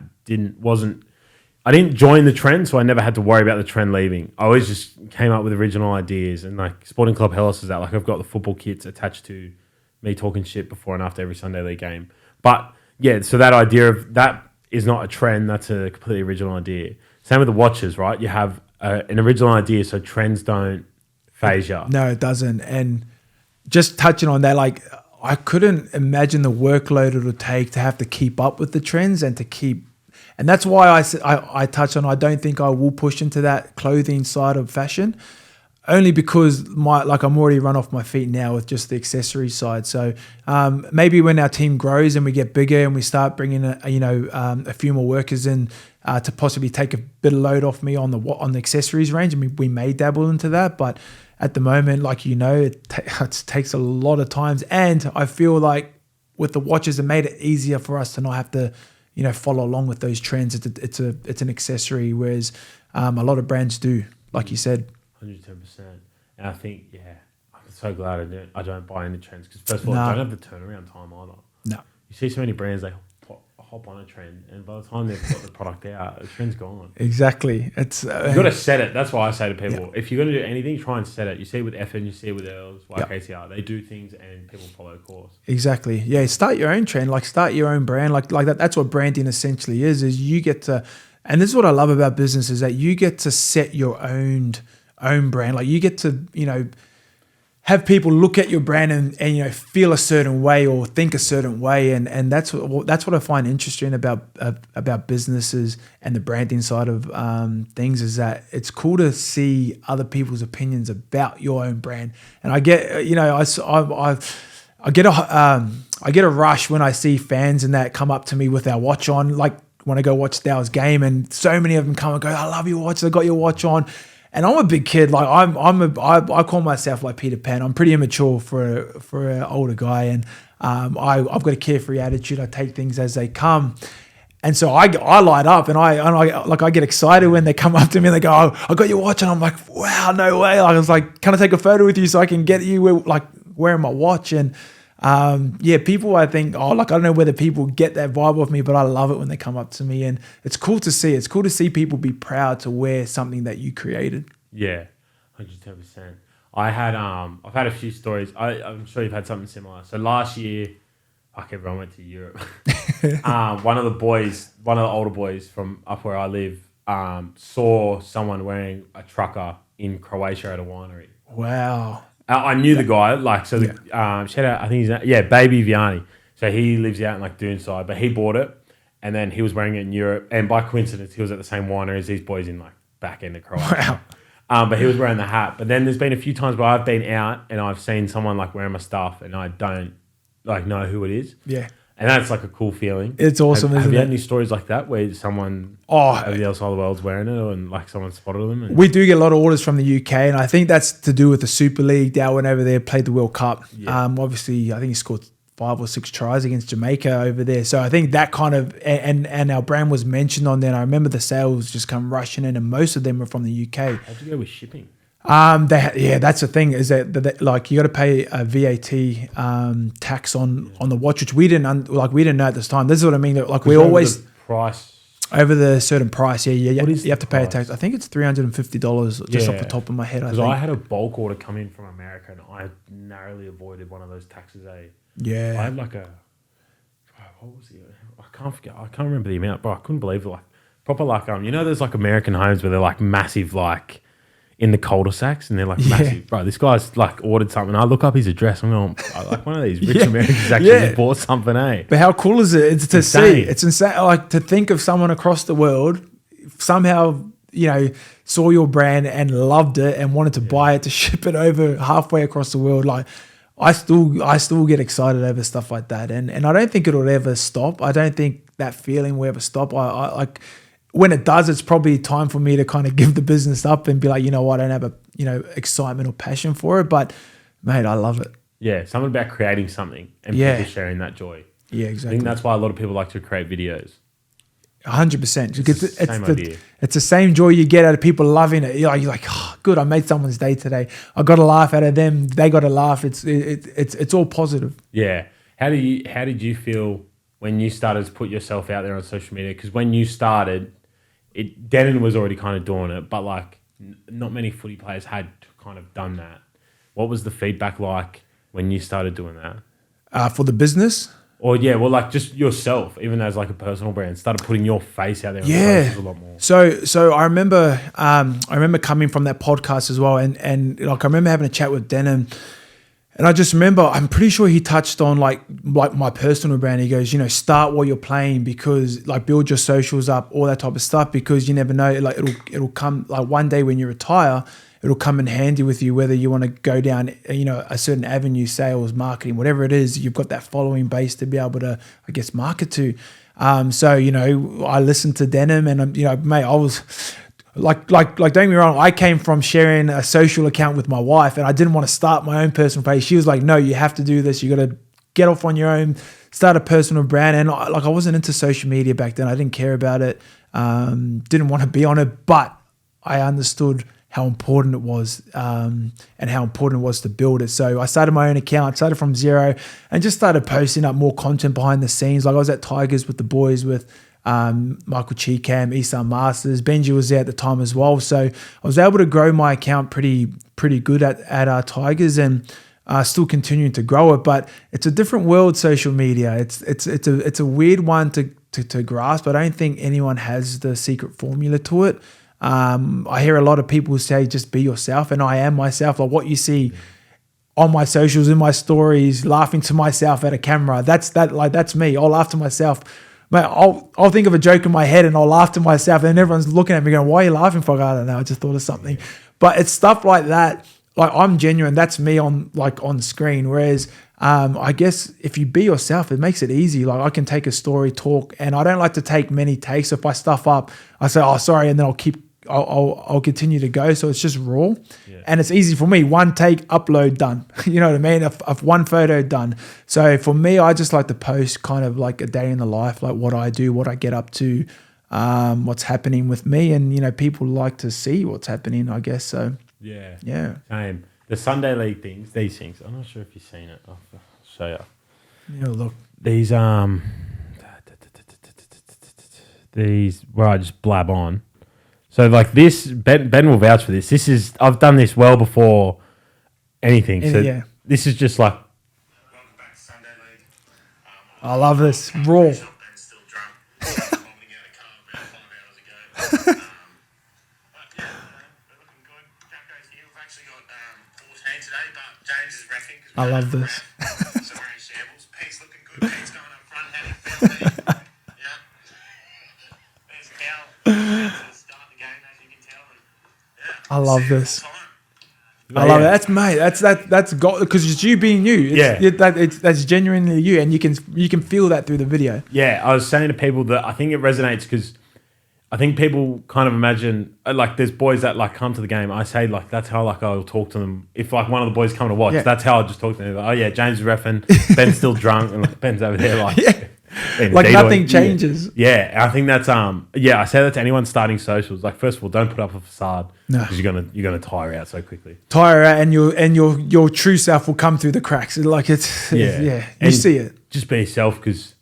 I didn't join the trend, so I never had to worry about the trend leaving. I always just came up with original ideas, and like Sporting Club Helos is that like I've got the football kits attached to me talking shit before and after every Sunday league game. But yeah, so that idea of that is not a trend, that's a completely original idea. Same with the watches, right? You have an original idea, so trends don't phase you. No, it doesn't. And just touching on that, like I couldn't imagine the workload it would take to have to keep up with the trends and that's why I touch on, I don't think I will push into that clothing side of fashion, only because I'm already run off my feet now with just the accessory side. So maybe when our team grows and we get bigger and we start bringing a few more workers in to possibly take a bit of load off me on the accessories range, and we may dabble into that, but at the moment, like it takes a lot of times, and I feel like with the watches, it made it easier for us to not have to, follow along with those trends. It's an accessory, whereas a lot of brands do, like you said. 110%. And I think, I'm so glad I don't buy into trends because first of all, I don't have the turnaround time either. No, you see so many brands hop on a trend, and by the time they've got the product out, the trend's gone. Exactly. It's you've got to set it. That's why I say to people, if you're going to do anything, try and set it. You see it with FN, you see it with Earls, KCR. They do things and people follow course. Exactly. Yeah, start your own trend, like start your own brand, like that. That's what branding essentially is you get to, and this is what I love about business, is that you get to set your own brand. Like you get to, have people look at your brand and feel a certain way or think a certain way, and that's what I find interesting about businesses and the branding side of things, is that it's cool to see other people's opinions about your own brand. And I get I get a rush when I see fans and that come up to me with our watch on, like when I go watch Dow's game, and so many of them come and go, "I love your watch. I got your watch on." And I'm a big kid. Like I call myself like Peter Pan. I'm pretty immature for an older guy, and I've got a carefree attitude. I take things as they come, and so I light up, and I get excited when they come up to me and they go, "Oh, I got your watch," and I'm like, "Wow, no way!" Like, I was like, "Can I take a photo with you so I can get you like wearing my watch?" And people, I think, I don't know whether people get that vibe off me, but I love it when they come up to me, and it's cool to see. It's cool to see people be proud to wear something that you created. Yeah, 110%. I've had a few stories. I'm sure you've had something similar. So last year, everyone went to Europe. One of the older boys from up where I live, saw someone wearing a trucker in Croatia at a winery. Wow. I knew the guy, shout out, I think Baby Vianney. So he lives out in Doonside, but he bought it, and then he was wearing it in Europe, and by coincidence, he was at the same winery as these boys in back end of Croatia. Wow. But he was wearing the hat. But then there's been a few times where I've been out and I've seen someone wearing my stuff, and I don't know who it is. Yeah. And that's a cool feeling. It's awesome, isn't it? Have you had any stories like that where someone over the other side of the world's wearing it, and someone spotted them? We do get a lot of orders from the UK, and I think that's to do with the Super League. Dal went over there, played the World Cup. Yeah. Obviously, I think he scored 5 or 6 tries against Jamaica over there. So I think that kind of, and our brand was mentioned on there. And I remember the sales just come rushing in, and most of them were from the UK. How'd you go with shipping? That's the thing, is that you got to pay a VAT tax on the watch, which we didn't know at this time. This is what I mean. We always price over the certain price. Yeah. You have to pay price? A tax. I think it's $350 just off the top of my head. Because I had a bulk order come in from America, and I narrowly avoided one of those taxes. Yeah. I had what was it? I can't remember the amount, but I couldn't believe it. Proper there's American homes where they're massive in the cul-de-sacs, and they're massive. Bro, this guy's ordered something. I look up his address. I'm going, one of these rich Americans actually bought something, eh? But how cool is it? It's to see. It's insane. To think of someone across the world somehow, saw your brand and loved it and wanted to buy it, to ship it over halfway across the world. I still get excited over stuff like that, and I don't think it'll ever stop. I don't think that feeling will ever stop. I like when it does, it's probably time for me to kind of give the business up and be like, you know what, I don't have a excitement or passion for it, but mate, I love it. Yeah, something about creating something and people sharing that joy. Yeah, exactly. I think that's why a lot of people like to create videos. 100%. It's the same joy you get out of people loving it. You're like, oh, good, I made someone's day today. I got a laugh out of them. They got a laugh. It's all positive. Yeah. How did you feel when you started to put yourself out there on social media? Because when you started, Dallin was already kind of doing it, but like not many footy players had kind of done that. What was the feedback like when you started doing that? For the business? Or like just yourself, even as like a personal brand, started putting your face out there on socials a lot more. So I remember coming from that podcast as well, and like I remember having a chat with Denim, and I just remember I'm pretty sure he touched on like my personal brand. He goes, start while you're playing, because like build your socials up, all that type of stuff, because you never know, like it'll come, like one day when you retire, it'll come in handy with you, whether you want to go down, a certain avenue, sales, marketing, whatever it is, you've got that following base to be able to, I guess, market to. So, I listened to Denim, and, mate, I was like, don't get me wrong, I came from sharing a social account with my wife, and I didn't want to start my own personal page. She was like, no, you have to do this. You got to get off on your own, start a personal brand. And I wasn't into social media back then. I didn't care about it. Didn't want to be on it, but I understood how important it was, and how important it was to build it. So I started my own account, started from zero, and just started posting up more content behind the scenes. Like I was at Tigers with the boys, with Michael Cheekam, Isan Masters. Benji was there at the time as well. So I was able to grow my account pretty good at Tigers, and still continuing to grow it. But it's a different world, social media. It's a weird one to grasp. I don't think anyone has the secret formula to it. I hear a lot of people say just be yourself, and I am myself. Like what you see on my socials, in my stories, laughing to myself at a camera, that's me. I'll laugh to myself. Mate, I'll think of a joke in my head and I'll laugh to myself, and everyone's looking at me going, why are you laughing for? I don't know, I just thought of something. But it's stuff like that. Like I'm genuine. That's me on screen. Whereas I guess if you be yourself, it makes it easy. Like I can take a story, talk, and I don't like to take many takes. If I stuff up, I say, oh, sorry, and then I'll continue to go. So it's just raw, and it's easy for me. One take, upload, done. You know what I mean? If one photo, done. So for me, I just like to post kind of like a day in the life, like what I do, what I get up to, what's happening with me, and people like to see what's happening, I guess. So yeah. Same. The Sunday League things, these things. I'm not sure if you've seen it. I'll show you. Yeah, look. These where I just blab on. So like this, Ben will vouch for this. I've done this well before anything. So this is just like. Welcome back to Sunday League. I love this raw. Still drunk. Vomiting out a car about 5 hours ago. But yeah, we're looking good. Jacko's here. We've actually got 14 today, but James is wrecking. I love this. So we're in shambles. Pete's looking good. Pete's going up front. How do you feel, Pete? Yeah. There's Cal. Start the game, as you can tell. And, yeah, I love this. Time. I love it. That's got, because it's you being you. That's genuinely you, and you can feel that through the video. Yeah, I was saying to people that I think it resonates because I think people kind of imagine like there's boys that like come to the game. I say like that's how like I'll talk to them if like one of the boys come to watch. That's how I just talk to them. Like, oh yeah, James is reffing. Ben's still drunk, and like, Ben's over there like. Like nothing changes. Yeah, I think that's I say that to anyone starting socials. Like first of all, don't put up a facade because you're gonna tire out so quickly. Tire out, and your true self will come through the cracks. Like you see it. Just be yourself, because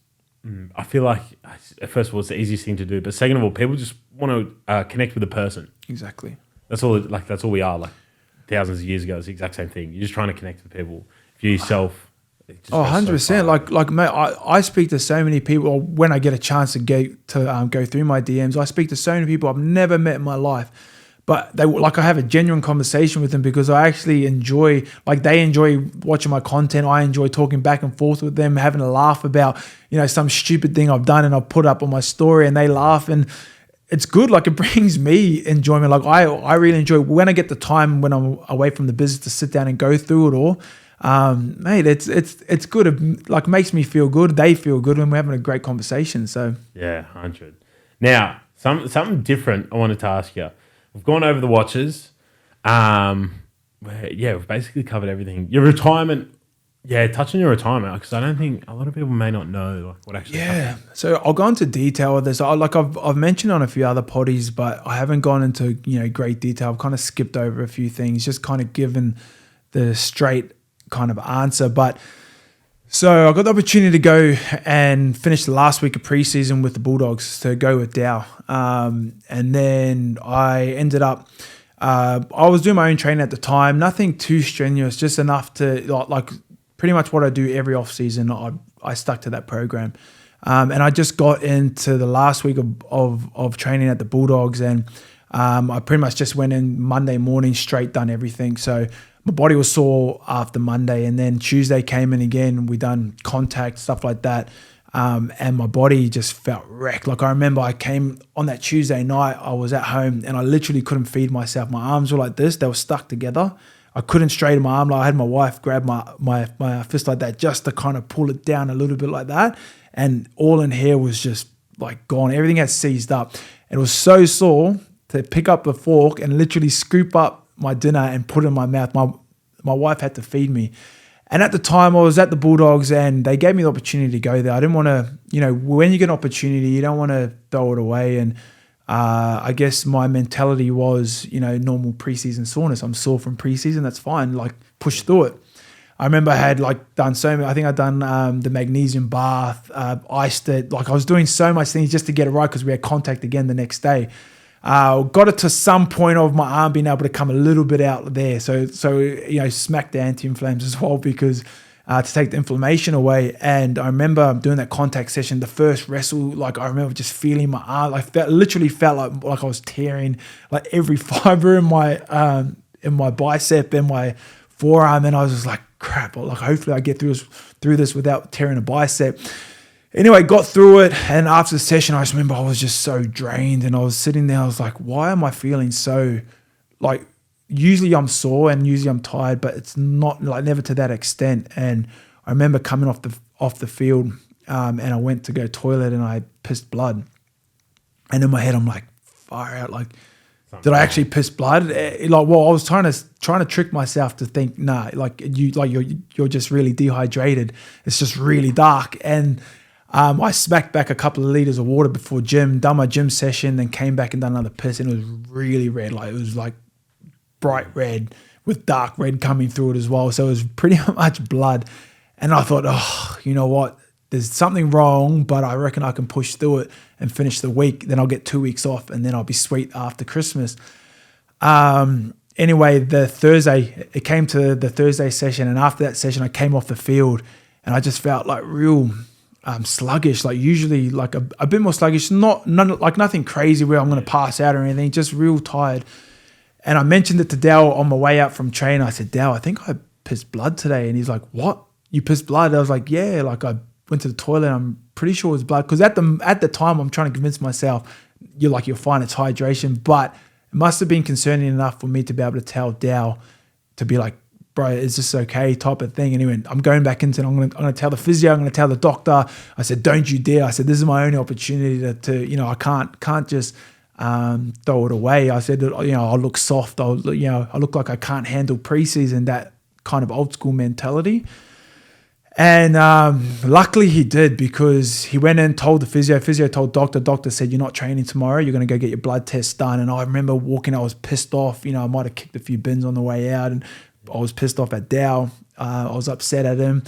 I feel like first of all it's the easiest thing to do, but second of all, people just want to connect with the person. Exactly. That's all we are. Like thousands of years ago, it's the exact same thing. You're just trying to connect with people. If you're yourself. 100%. Like mate, I speak to so many people, or when I get a chance to go through my DMs, I speak to so many people I've never met in my life, but I have a genuine conversation with them because I actually enjoy, like they enjoy watching my content. I enjoy talking back and forth with them, having a laugh about, some stupid thing I've done and I've put up on my story, and they laugh, and it's good. Like it brings me enjoyment. Like I really enjoy when I get the time when I'm away from the business to sit down and go through it all. Mate, it's good. It, like, makes me feel good. They feel good when we're having a great conversation. So Yeah, 100. Now, something different I wanted to ask you. We've gone over the watches. We've basically covered everything. Your retirement, touch on your retirement, because I don't think a lot of people may not know like what actually happened. So I'll go into detail with this. I've mentioned on a few other potties, but I haven't gone into great detail. I've kind of skipped over a few things, just kind of given the straight kind of answer. But so I got the opportunity to go and finish the last week of preseason with the Bulldogs to go with Dow, and then I ended up. I was doing my own training at the time, nothing too strenuous, just enough to like pretty much what I do every off season. I stuck to that program, and I just got into the last week of training at the Bulldogs, and I pretty much just went in Monday morning straight, done everything. So my body was sore after Monday, and then Tuesday came in again. We done contact, stuff like that. And my body just felt wrecked. Like I remember I came on that Tuesday night, I was at home and I literally couldn't feed myself. My arms were like this, they were stuck together. I couldn't straighten my arm. Like I had my wife grab my fist like that just to kind of pull it down a little bit like that. And all in here was just like gone. Everything had seized up. It was so sore to pick up the fork and literally scoop up my dinner and put it in my mouth. My wife had to feed me. And at the time I was at the Bulldogs and they gave me the opportunity to go there. I didn't want to, when you get an opportunity, you don't want to throw it away. And I guess my mentality was, normal preseason soreness. I'm sore from preseason. That's fine. Like push through it. I remember I had done so many, I think I'd done the magnesium bath, iced it. Like I was doing so much things just to get it right because we had contact again the next day. Got it to some point of my arm being able to come a little bit out there. So smack the anti-inflams as well because to take the inflammation away. And I remember doing that contact session, the first wrestle, I remember just feeling my arm, literally felt like I was tearing like every fiber in my bicep and my forearm. And I was just like, crap, hopefully I get through this without tearing a bicep. Anyway, got through it, and after the session, I just remember I was just so drained, and I was sitting there, I was like, why am I feeling so, usually I'm sore and usually I'm tired, but it's not, never to that extent. And I remember coming off the field, and I went to go toilet, and I pissed blood. And in my head, I'm like, far out, did I actually piss blood? I was trying to trick myself to think, nah, you're just really dehydrated. It's just really dark. And I smacked back a couple of liters of water before gym, done my gym session, then came back and done another piss, and it was really red. It was bright red with dark red coming through it as well. So it was pretty much blood. And I thought, oh, you know what? There's something wrong, but I reckon I can push through it and finish the week. Then I'll get 2 weeks off, and then I'll be sweet after Christmas. Anyway, it came to the Thursday session, and after that session, I came off the field, and I just felt real sluggish, usually a bit more sluggish, nothing crazy where I'm going to pass out or anything, just real tired. And I mentioned it to Dal on my way out from training. I said, Dal, I think I pissed blood today. And he's like, what? You pissed blood? I was like, yeah, I went to the toilet. I'm pretty sure it was blood. Because at the time, I'm trying to convince myself, you're fine, it's hydration. But it must have been concerning enough for me to be able to tell Dal to be like, bro, is this okay type of thing? Anyway, I'm going back into it. I'm going to tell the physio, I'm going to tell the doctor. I said, don't you dare. I said, this is my only opportunity to I can't just throw it away. I said, I'll look soft. I look like I can't handle preseason, that kind of old school mentality. And luckily he did, because he went in, told the physio told doctor said, you're not training tomorrow, you're going to go get your blood test done. And I remember walking, I was pissed off. I might have kicked a few bins on the way out, and I was pissed off at Dow. I was upset at him.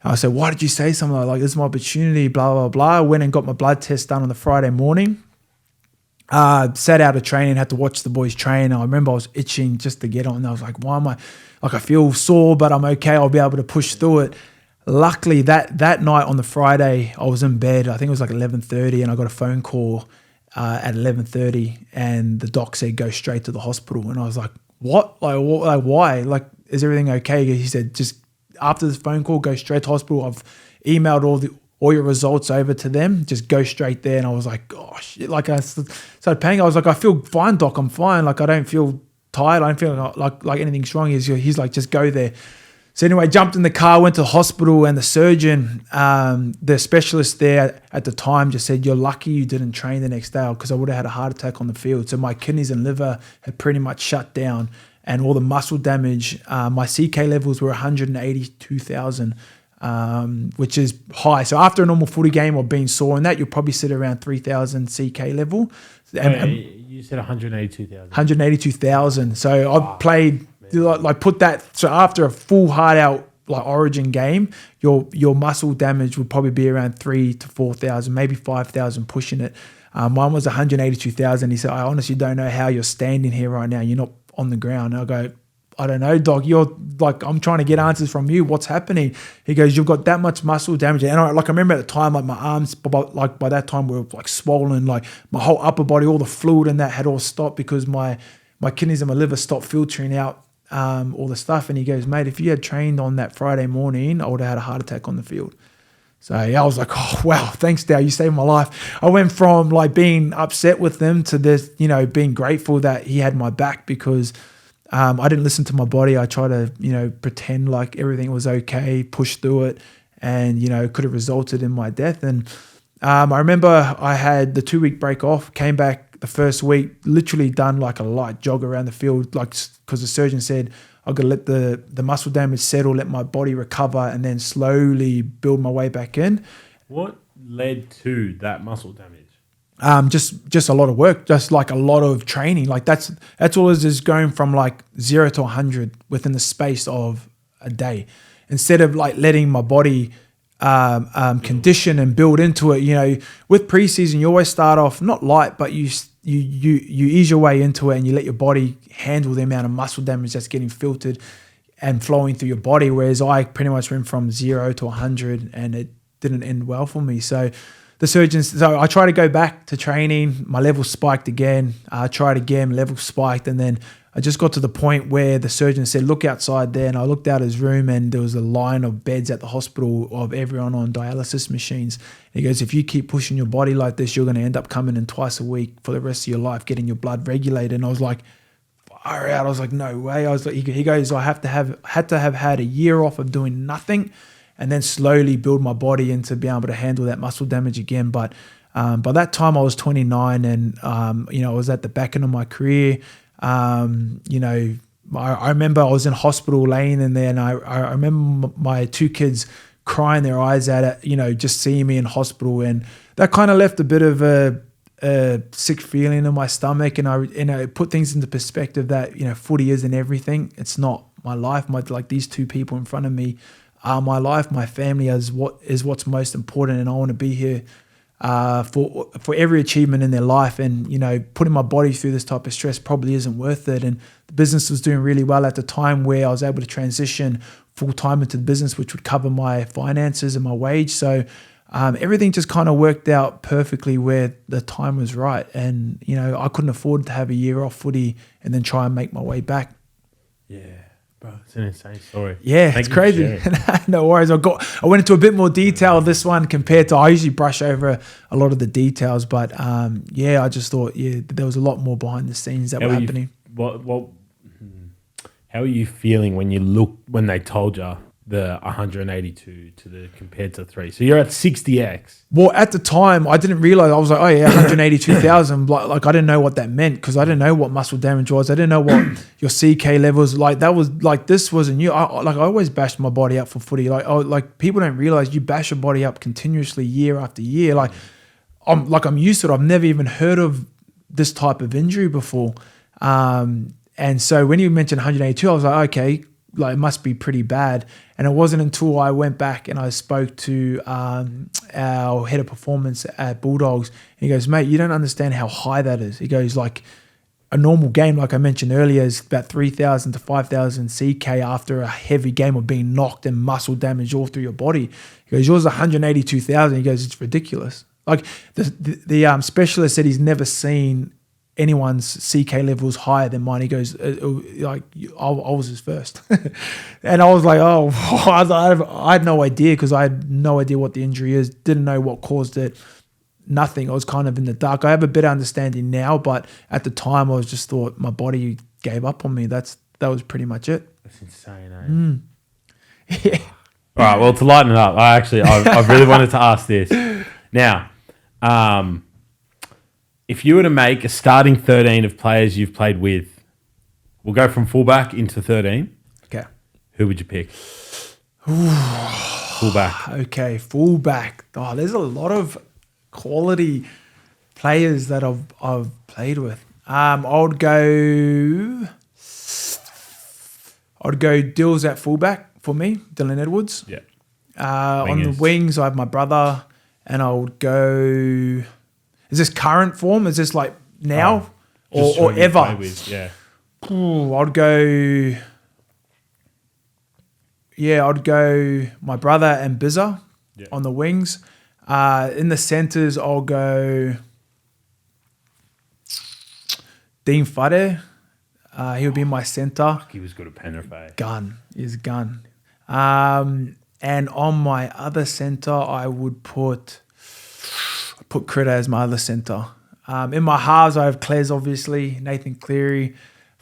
I said, why did you say something this is my opportunity, blah, blah, blah. I went and got my blood test done on the Friday morning. Sat out of training, had to watch the boys train. I remember I was itching just to get on. And I was like, why am I, I feel sore, but I'm okay. I'll be able to push through it. Luckily, that night on the Friday, I was in bed. I think it was 11:30, and I got a phone call at 11:30, and the doc said, go straight to the hospital. And I was like, what? Why? Is everything okay? He said, just after this phone call, go straight to hospital. I've emailed all your results over to them. Just go straight there. And I was like, gosh, I started panicking. I was like, I feel fine, doc. I'm fine. I don't feel tired. I don't feel like anything's wrong. He's like, just go there. So anyway, jumped in the car, went to the hospital, and the surgeon, the specialist there at the time just said, "You're lucky you didn't train the next day because I would have had a heart attack on the field." So my kidneys and liver had pretty much shut down and all the muscle damage. My CK levels were 182,000, which is high. So after a normal footy game or being sore and that, you'll probably sit around 3,000 CK level. You said 182,000. 182,000. So I played... Like put that, so after a full hard out like origin game, your muscle damage would probably be around 3,000 to 4,000, maybe 5,000 pushing it. Mine was 182,000. He said, "I honestly don't know how you're standing here right now. You're not on the ground." And I go, "I don't know, doc. You're like, I'm trying to get answers from you. What's happening?" He goes, "You've got that much muscle damage." And I remember at the time, like my arms, like by that time were like swollen, like my whole upper body, all the fluid and that had all stopped because my kidneys and my liver stopped filtering out all the stuff. And he goes, "Mate, if you had trained on that Friday morning, I would have had a heart attack on the field." So yeah, I was like, "Oh wow, thanks, Dale, you saved my life." I went from like being upset with them to this, being grateful that he had my back because I didn't listen to my body. I tried to, pretend like everything was okay, push through it, and it could have resulted in my death. And I remember I had the 2-week break off, came back the first week, literally done like a light jog around the field, like because the surgeon said I've got to let the muscle damage settle, let my body recover, and then slowly build my way back in. What led to that muscle damage? Just a lot of work, just like a lot of training. Like that's all it is going from like 0 to 100 within the space of a day. Instead of like letting my body condition and build into it, with preseason, you always start off not light, but you ease your way into it and you let your body handle the amount of muscle damage that's getting filtered and flowing through your body. Whereas I pretty much went from 0 to 100 and it didn't end well for me. So I tried to go back to training. My level spiked again. I tried again, level spiked. And then I just got to the point where the surgeon said, "Look outside there." And I looked out his room and there was a line of beds at the hospital of everyone on dialysis machines. And he goes, "If you keep pushing your body like this, you're going to end up coming in twice a week for the rest of your life, getting your blood regulated." And I was like, far out. I was like, no way. I was like, he goes, "I had to have had a year off of doing nothing and then slowly build my body into being able to handle that muscle damage again." But by that time I was 29 and, I was at the back end of my career. I remember I was in hospital laying in there and I remember my 2 kids crying their eyes out at, just seeing me in hospital. And that kind of left a bit of a sick feeling in my stomach. And it put things into perspective that, footy isn't everything. It's not my life. These 2 people in front of me are my life. My family is what's most important. And I want to be here for every achievement in their life. And, putting my body through this type of stress probably isn't worth it. And the business was doing really well at the time where I was able to transition full-time into the business, which would cover my finances and my wage. So everything just kind of worked out perfectly where the time was right. And, I couldn't afford to have a year off footy and then try and make my way back. Yeah. Bro, it's an insane story. Yeah, it's crazy. No worries. I went into a bit more detail of this one compared to, I usually brush over a lot of the details, but I just thought, there was a lot more behind the scenes that were happening. How are you feeling when they told you the 182 to the compared to 3? So you're at 60x. Well, at the time, I didn't realize. I was like, 182,000. Like I didn't know what that meant because I didn't know what muscle damage was. I didn't know what your CK levels like. That was like this wasn't new. I always bashed my body up for footy. Like people don't realize you bash your body up continuously year after year. Like I'm used to it. I've never even heard of this type of injury before. And so when you mentioned 182, I was like, okay, like it must be pretty bad. And it wasn't until I went back and I spoke to our head of performance at Bulldogs. And he goes, "Mate, you don't understand how high that is." He goes, like a normal game, like I mentioned earlier, is about 3,000 to 5,000 CK after a heavy game of being knocked and muscle damage all through your body. He goes, "Yours is 182,000. He goes, "It's ridiculous." Like the specialist said he's never seen anyone's CK levels higher than mine. He goes, I was his first. And I was like, I had no idea because I had no idea what the injury is, didn't know what caused it, nothing. I was kind of in the dark. I have a better understanding now, but at the time I was just thought my body gave up on me. That was pretty much it. That's insane, eh? All right. Well, to lighten it up, I really wanted to ask this. Now, if you were to make a starting 13 of players you've played with, we'll go from fullback into 13. Okay. Who would you pick? Fullback. Okay, fullback. Oh, there's a lot of quality players that I've played with. I'd go Dills at fullback for me, Dallin Edwards. Yeah. On the wings, I have my brother, and I would go. Is this current form? Is this like now or ever? Yeah. Ooh, I'd go. Yeah, I'd go my brother and Bizza on the wings. In the centres, I'll go Dean Fade. He would be my centre. He was good at Penrith. Gun. He's gun. And on my other centre, I would put Critter as my other centre. In my halves, I have Cles, obviously, Nathan Cleary.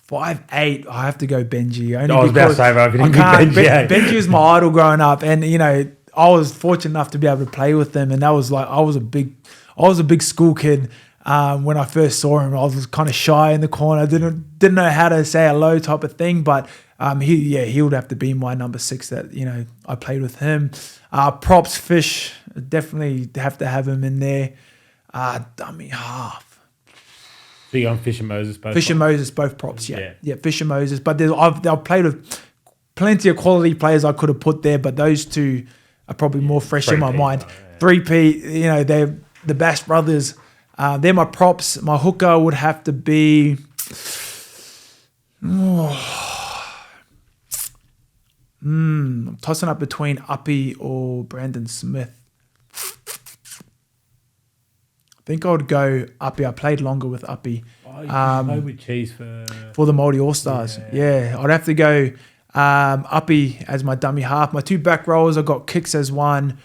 5'8", I have to go Benji. I was about to say, I didn't pick Benji. Benji was my idol growing up, and I was fortunate enough to be able to play with them, and that was like I was a big school kid. When I first saw him, I was kind of shy in the corner. Didn't know how to say hello, type of thing. But he would have to be my number 6. That I played with him. Props Fish, definitely have to have him in there. Dummy half. So you're on Fish and Moses both? Fish and Moses, both props, yeah. Fish and Moses. But I've played with plenty of quality players I could have put there, but those two are probably more fresh in my mind. 3P, they're the Bash brothers. They're my props. My hooker would have to be... I'm tossing up between Uppy or Brandon Smith. I think I would go Uppy. I played longer with Uppy. Oh, you played with Cheese for the Maori All-Stars. Yeah. I'd have to go Uppy as my dummy half. My 2 back rows, I got Kicks as one.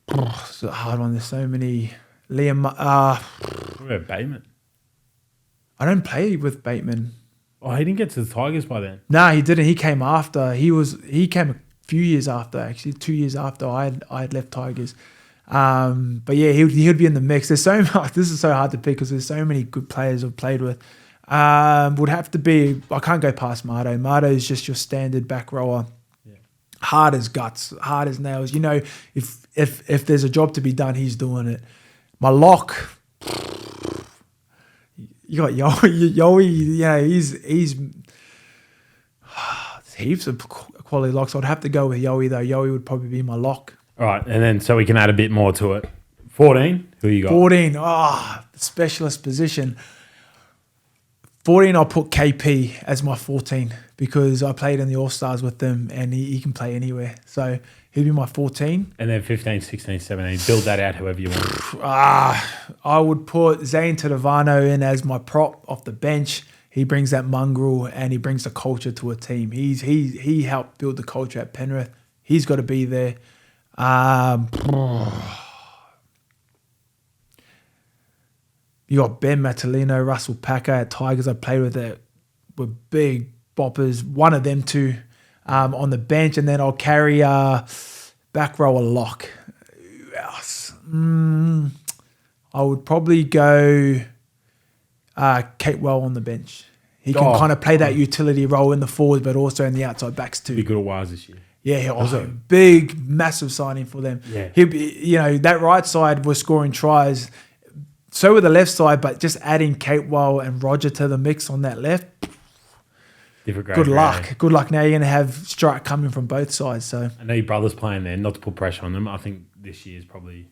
It's a hard one. There's so many. Liam. What about Bateman? I don't play with Bateman. Oh, he didn't get to the Tigers by then. No, he didn't. He came after. He came a few years after, actually 2 years after I had left Tigers. But yeah, he would be in the mix. There's so much. This is so hard to pick because there's so many good players I've played with. Would have to be. I can't go past Mardo. Mardo is just your standard back rower. Yeah. Hard as guts, hard as nails. If there's a job to be done, he's doing it. My lock. You got Yowie. He's heaps of quality locks. I'd have to go with Yowie though. Yowie would probably be my lock. All right, and then so we can add a bit more to it. 14, who you got? 14, specialist position. 14, I'll put KP as my 14 because I played in the All-Stars with them and he can play anywhere. So he'd be my 14. And then 15, 16, 17, build that out however you want. I would put Zane Tadavano in as my prop off the bench. He brings that mongrel and he brings the culture to a team. He helped build the culture at Penrith. He's got to be there. You got Ben Matalino, Russell Packer at Tigers. I played with it. Were big boppers. One of them two on the bench, and then I'll carry back row a lock. Who else? I would probably go Kate Well on the bench. He can kind of play that utility role in the forwards, but also in the outside backs too. Be good at wires this year. Yeah, also big, massive signing for them. Yeah. That right side was scoring tries. So with the left side, but just adding Kate Well and Roger to the mix on that left. Different grade. Good luck. Good luck. Now you're going to have strike coming from both sides. So I know your brother's playing there, not to put pressure on them. I think this year is probably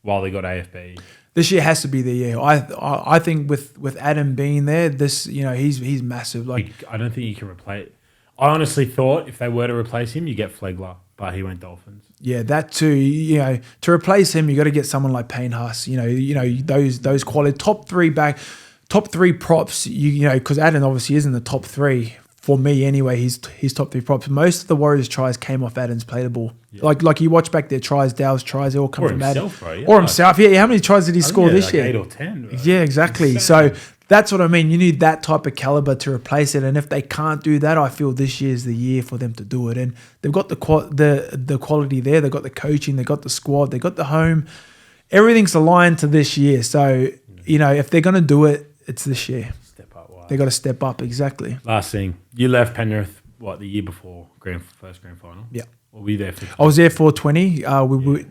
while they got AFB. This year has to be the year. I think with Adam being there, he's massive. Like I don't think you can replace. I honestly thought if they were to replace him, you get Flegler, but he went Dolphins. Yeah, that too. To replace him, you got to get someone like Payne Haas. Those quality top three props. Because Adam obviously is in the top 3 for me anyway. He's top 3 props. Most of the Warriors' tries came off Adam's play the ball. Yeah. Like you watch back their tries, Dow's tries, they all come from Adam. Bro, yeah. Or himself. Yeah, how many tries did he score this year? 8 or 10. Bro. Yeah, exactly. So That's what I mean. You need that type of caliber to replace it. And if they can't do that, I feel this year's the year for them to do it. And they've got the quality there. They've got the coaching. They've got the squad. They've got the home. Everything's aligned to this year. So, if they're going to do it, it's this year. Step up. Wow. They got to step up. Exactly. Last thing. You left Penrith, the year before first grand final? Yeah. Or were you there for? I was there for 20.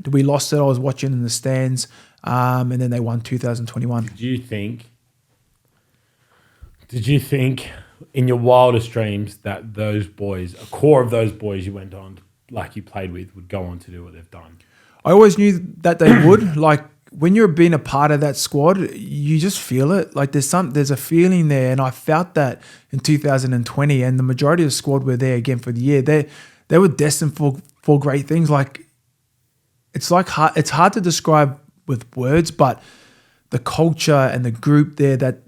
We lost it. I was watching in the stands. And then they won 2021. Did you think in your wildest dreams that those boys, a core of those boys you went on, like you played with, would go on to do what they've done? I always knew that they would. Like when you're being a part of that squad, you just feel it. Like there's a feeling there, and I felt that in 2020. And the majority of the squad were there again for the year. They were destined for great things. Like it's hard to describe with words, but the culture and the group there that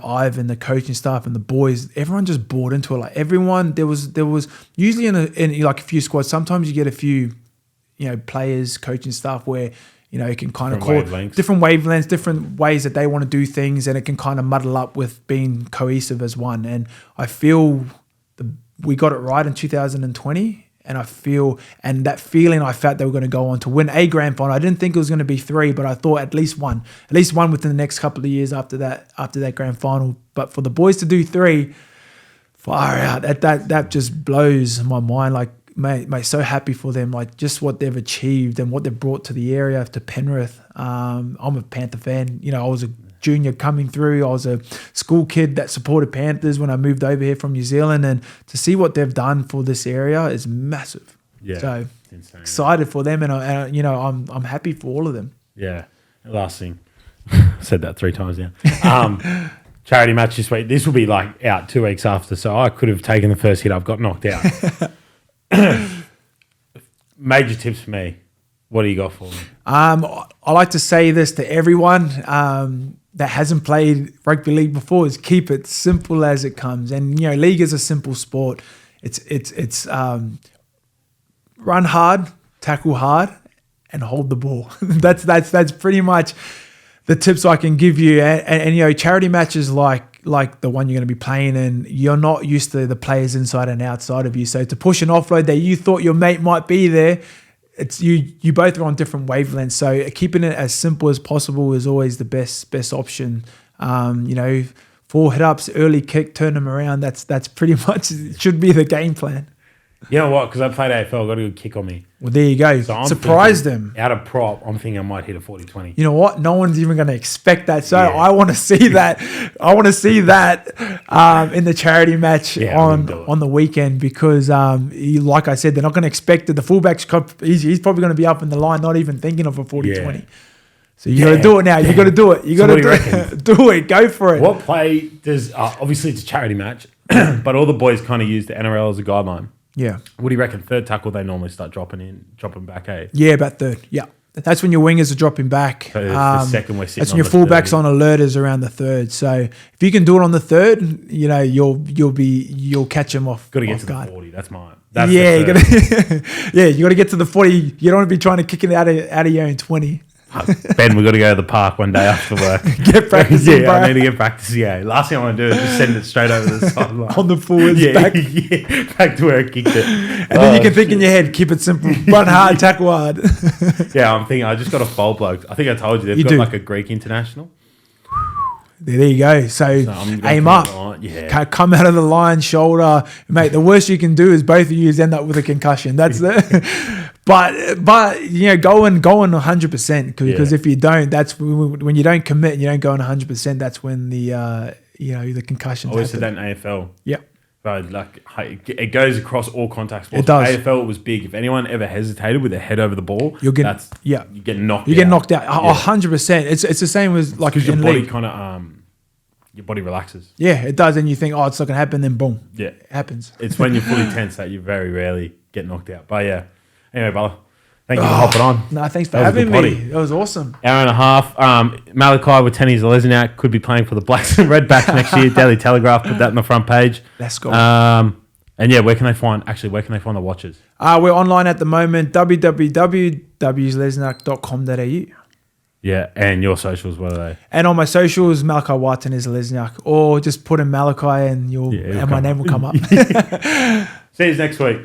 Ivan, the coaching staff and the boys, everyone just bought into it. Like everyone, there was usually in like a few squads, sometimes you get a few, players, coaching staff where, it can kind of call different wavelengths, different ways that they want to do things, and it can kind of muddle up with being cohesive as one. And I feel we got it right in 2020. And that feeling I felt they were going to go on to win a grand final. I didn't think it was going to be 3, but I thought at least one within the next couple of years after that grand final. But for the boys to do 3, far out, that just blows my mind. Like, mate, so happy for them. Like just what they've achieved and what they've brought to the area, to Penrith. I'm a Panther fan. I was a junior coming through. I was a school kid that supported Panthers when I moved over here from New Zealand, and to see what they've done for this area is massive. Yeah, so insane. Excited for them, and I'm happy for all of them. Yeah. Last thing, I said that 3 times now. Charity match this week. This will be like out 2 weeks after, so I could have taken the first hit. I've got knocked out. Major tips for me. What do you got for me? I like to say this to everyone that hasn't played rugby league before: is keep it simple as it comes. And league is a simple sport. It's run hard, tackle hard, and hold the ball. that's pretty much the tips I can give you. And charity matches like the one you're going to be playing in, you're not used to the players inside and outside of you. So to push an offload that you thought your mate might be there, it's you both are on different wavelengths. So keeping it as simple as possible is always the best option. 4 hit-ups, early kick, turn them around. That's pretty much should be the game plan. You know what? Because I played AFL, I got a good kick on me. Well, there you go. So surprise them. Out of prop, I'm thinking I might hit a 40-20. You know what? No one's even going to expect that. So I want to see that. I want to see that in the charity match on the weekend, because, like I said, they're not going to expect it. The fullback's he's probably going to be up in the line, not even thinking of a 40-20. Yeah. So you got to do it now. You got to do it. You got to do it. Go for it. What play does? Obviously, it's a charity match, but all the boys kind of use the NRL as a guideline. Yeah. What do you reckon? Third tackle, they normally start dropping back, eh? Yeah, about third. Yeah. That's when your wingers are dropping back. So the second we're sitting. That's when your fullbacks on alert is around the third. So if you can do it on the third, you'll catch them off. Got to get to guard. the 40. That's mine. You got to get to the 40. You don't want to be trying to kick it out of your own 20. Ben, we've got to go to the park one day after work. Get practicing, bro. I need to get practicing. Yeah, last thing I want to do is just send it straight over the sideline. On the forwards, back. Yeah, back to where I kicked it. And then you can think in your head, keep it simple, run hard, tackle hard. Yeah, I'm thinking, I just got a foul bloke. I think I told you, they've got like a Greek international. There you go. So aim up. Come out of the line, shoulder. Mate, the worst you can do is both of you end up with a concussion. That's the... But go on 100%, because if you don't, that's when you don't commit and you don't go on 100%. That's when the concussions. Always said that in AFL. Yep. But it goes across all contact sports. It does. AFL was big. If anyone ever hesitated with their head over the ball, you get knocked. You get knocked out. 100%. It's the same as like because your body kind of your body relaxes. Yeah, it does, and you think, it's not gonna happen. Then boom, it happens. It's when you're fully tense that you very rarely get knocked out. But yeah. Anyway, brother, thank you for hopping on. No, thanks for having me. That was awesome. Hour and a half. Malakai Watene Zelezniak could be playing for the Blacks and Redbacks next year. Daily Telegraph put that on the front page. Let's go. And where can they find the watches? We're online at the moment, www.W-Zelezniak.com.au. Yeah, and your socials, what are they? And on my socials, Malakai Watene Zelezniak, or just put in Malakai and Yeah, it'll my come name up. will come up. See you next week.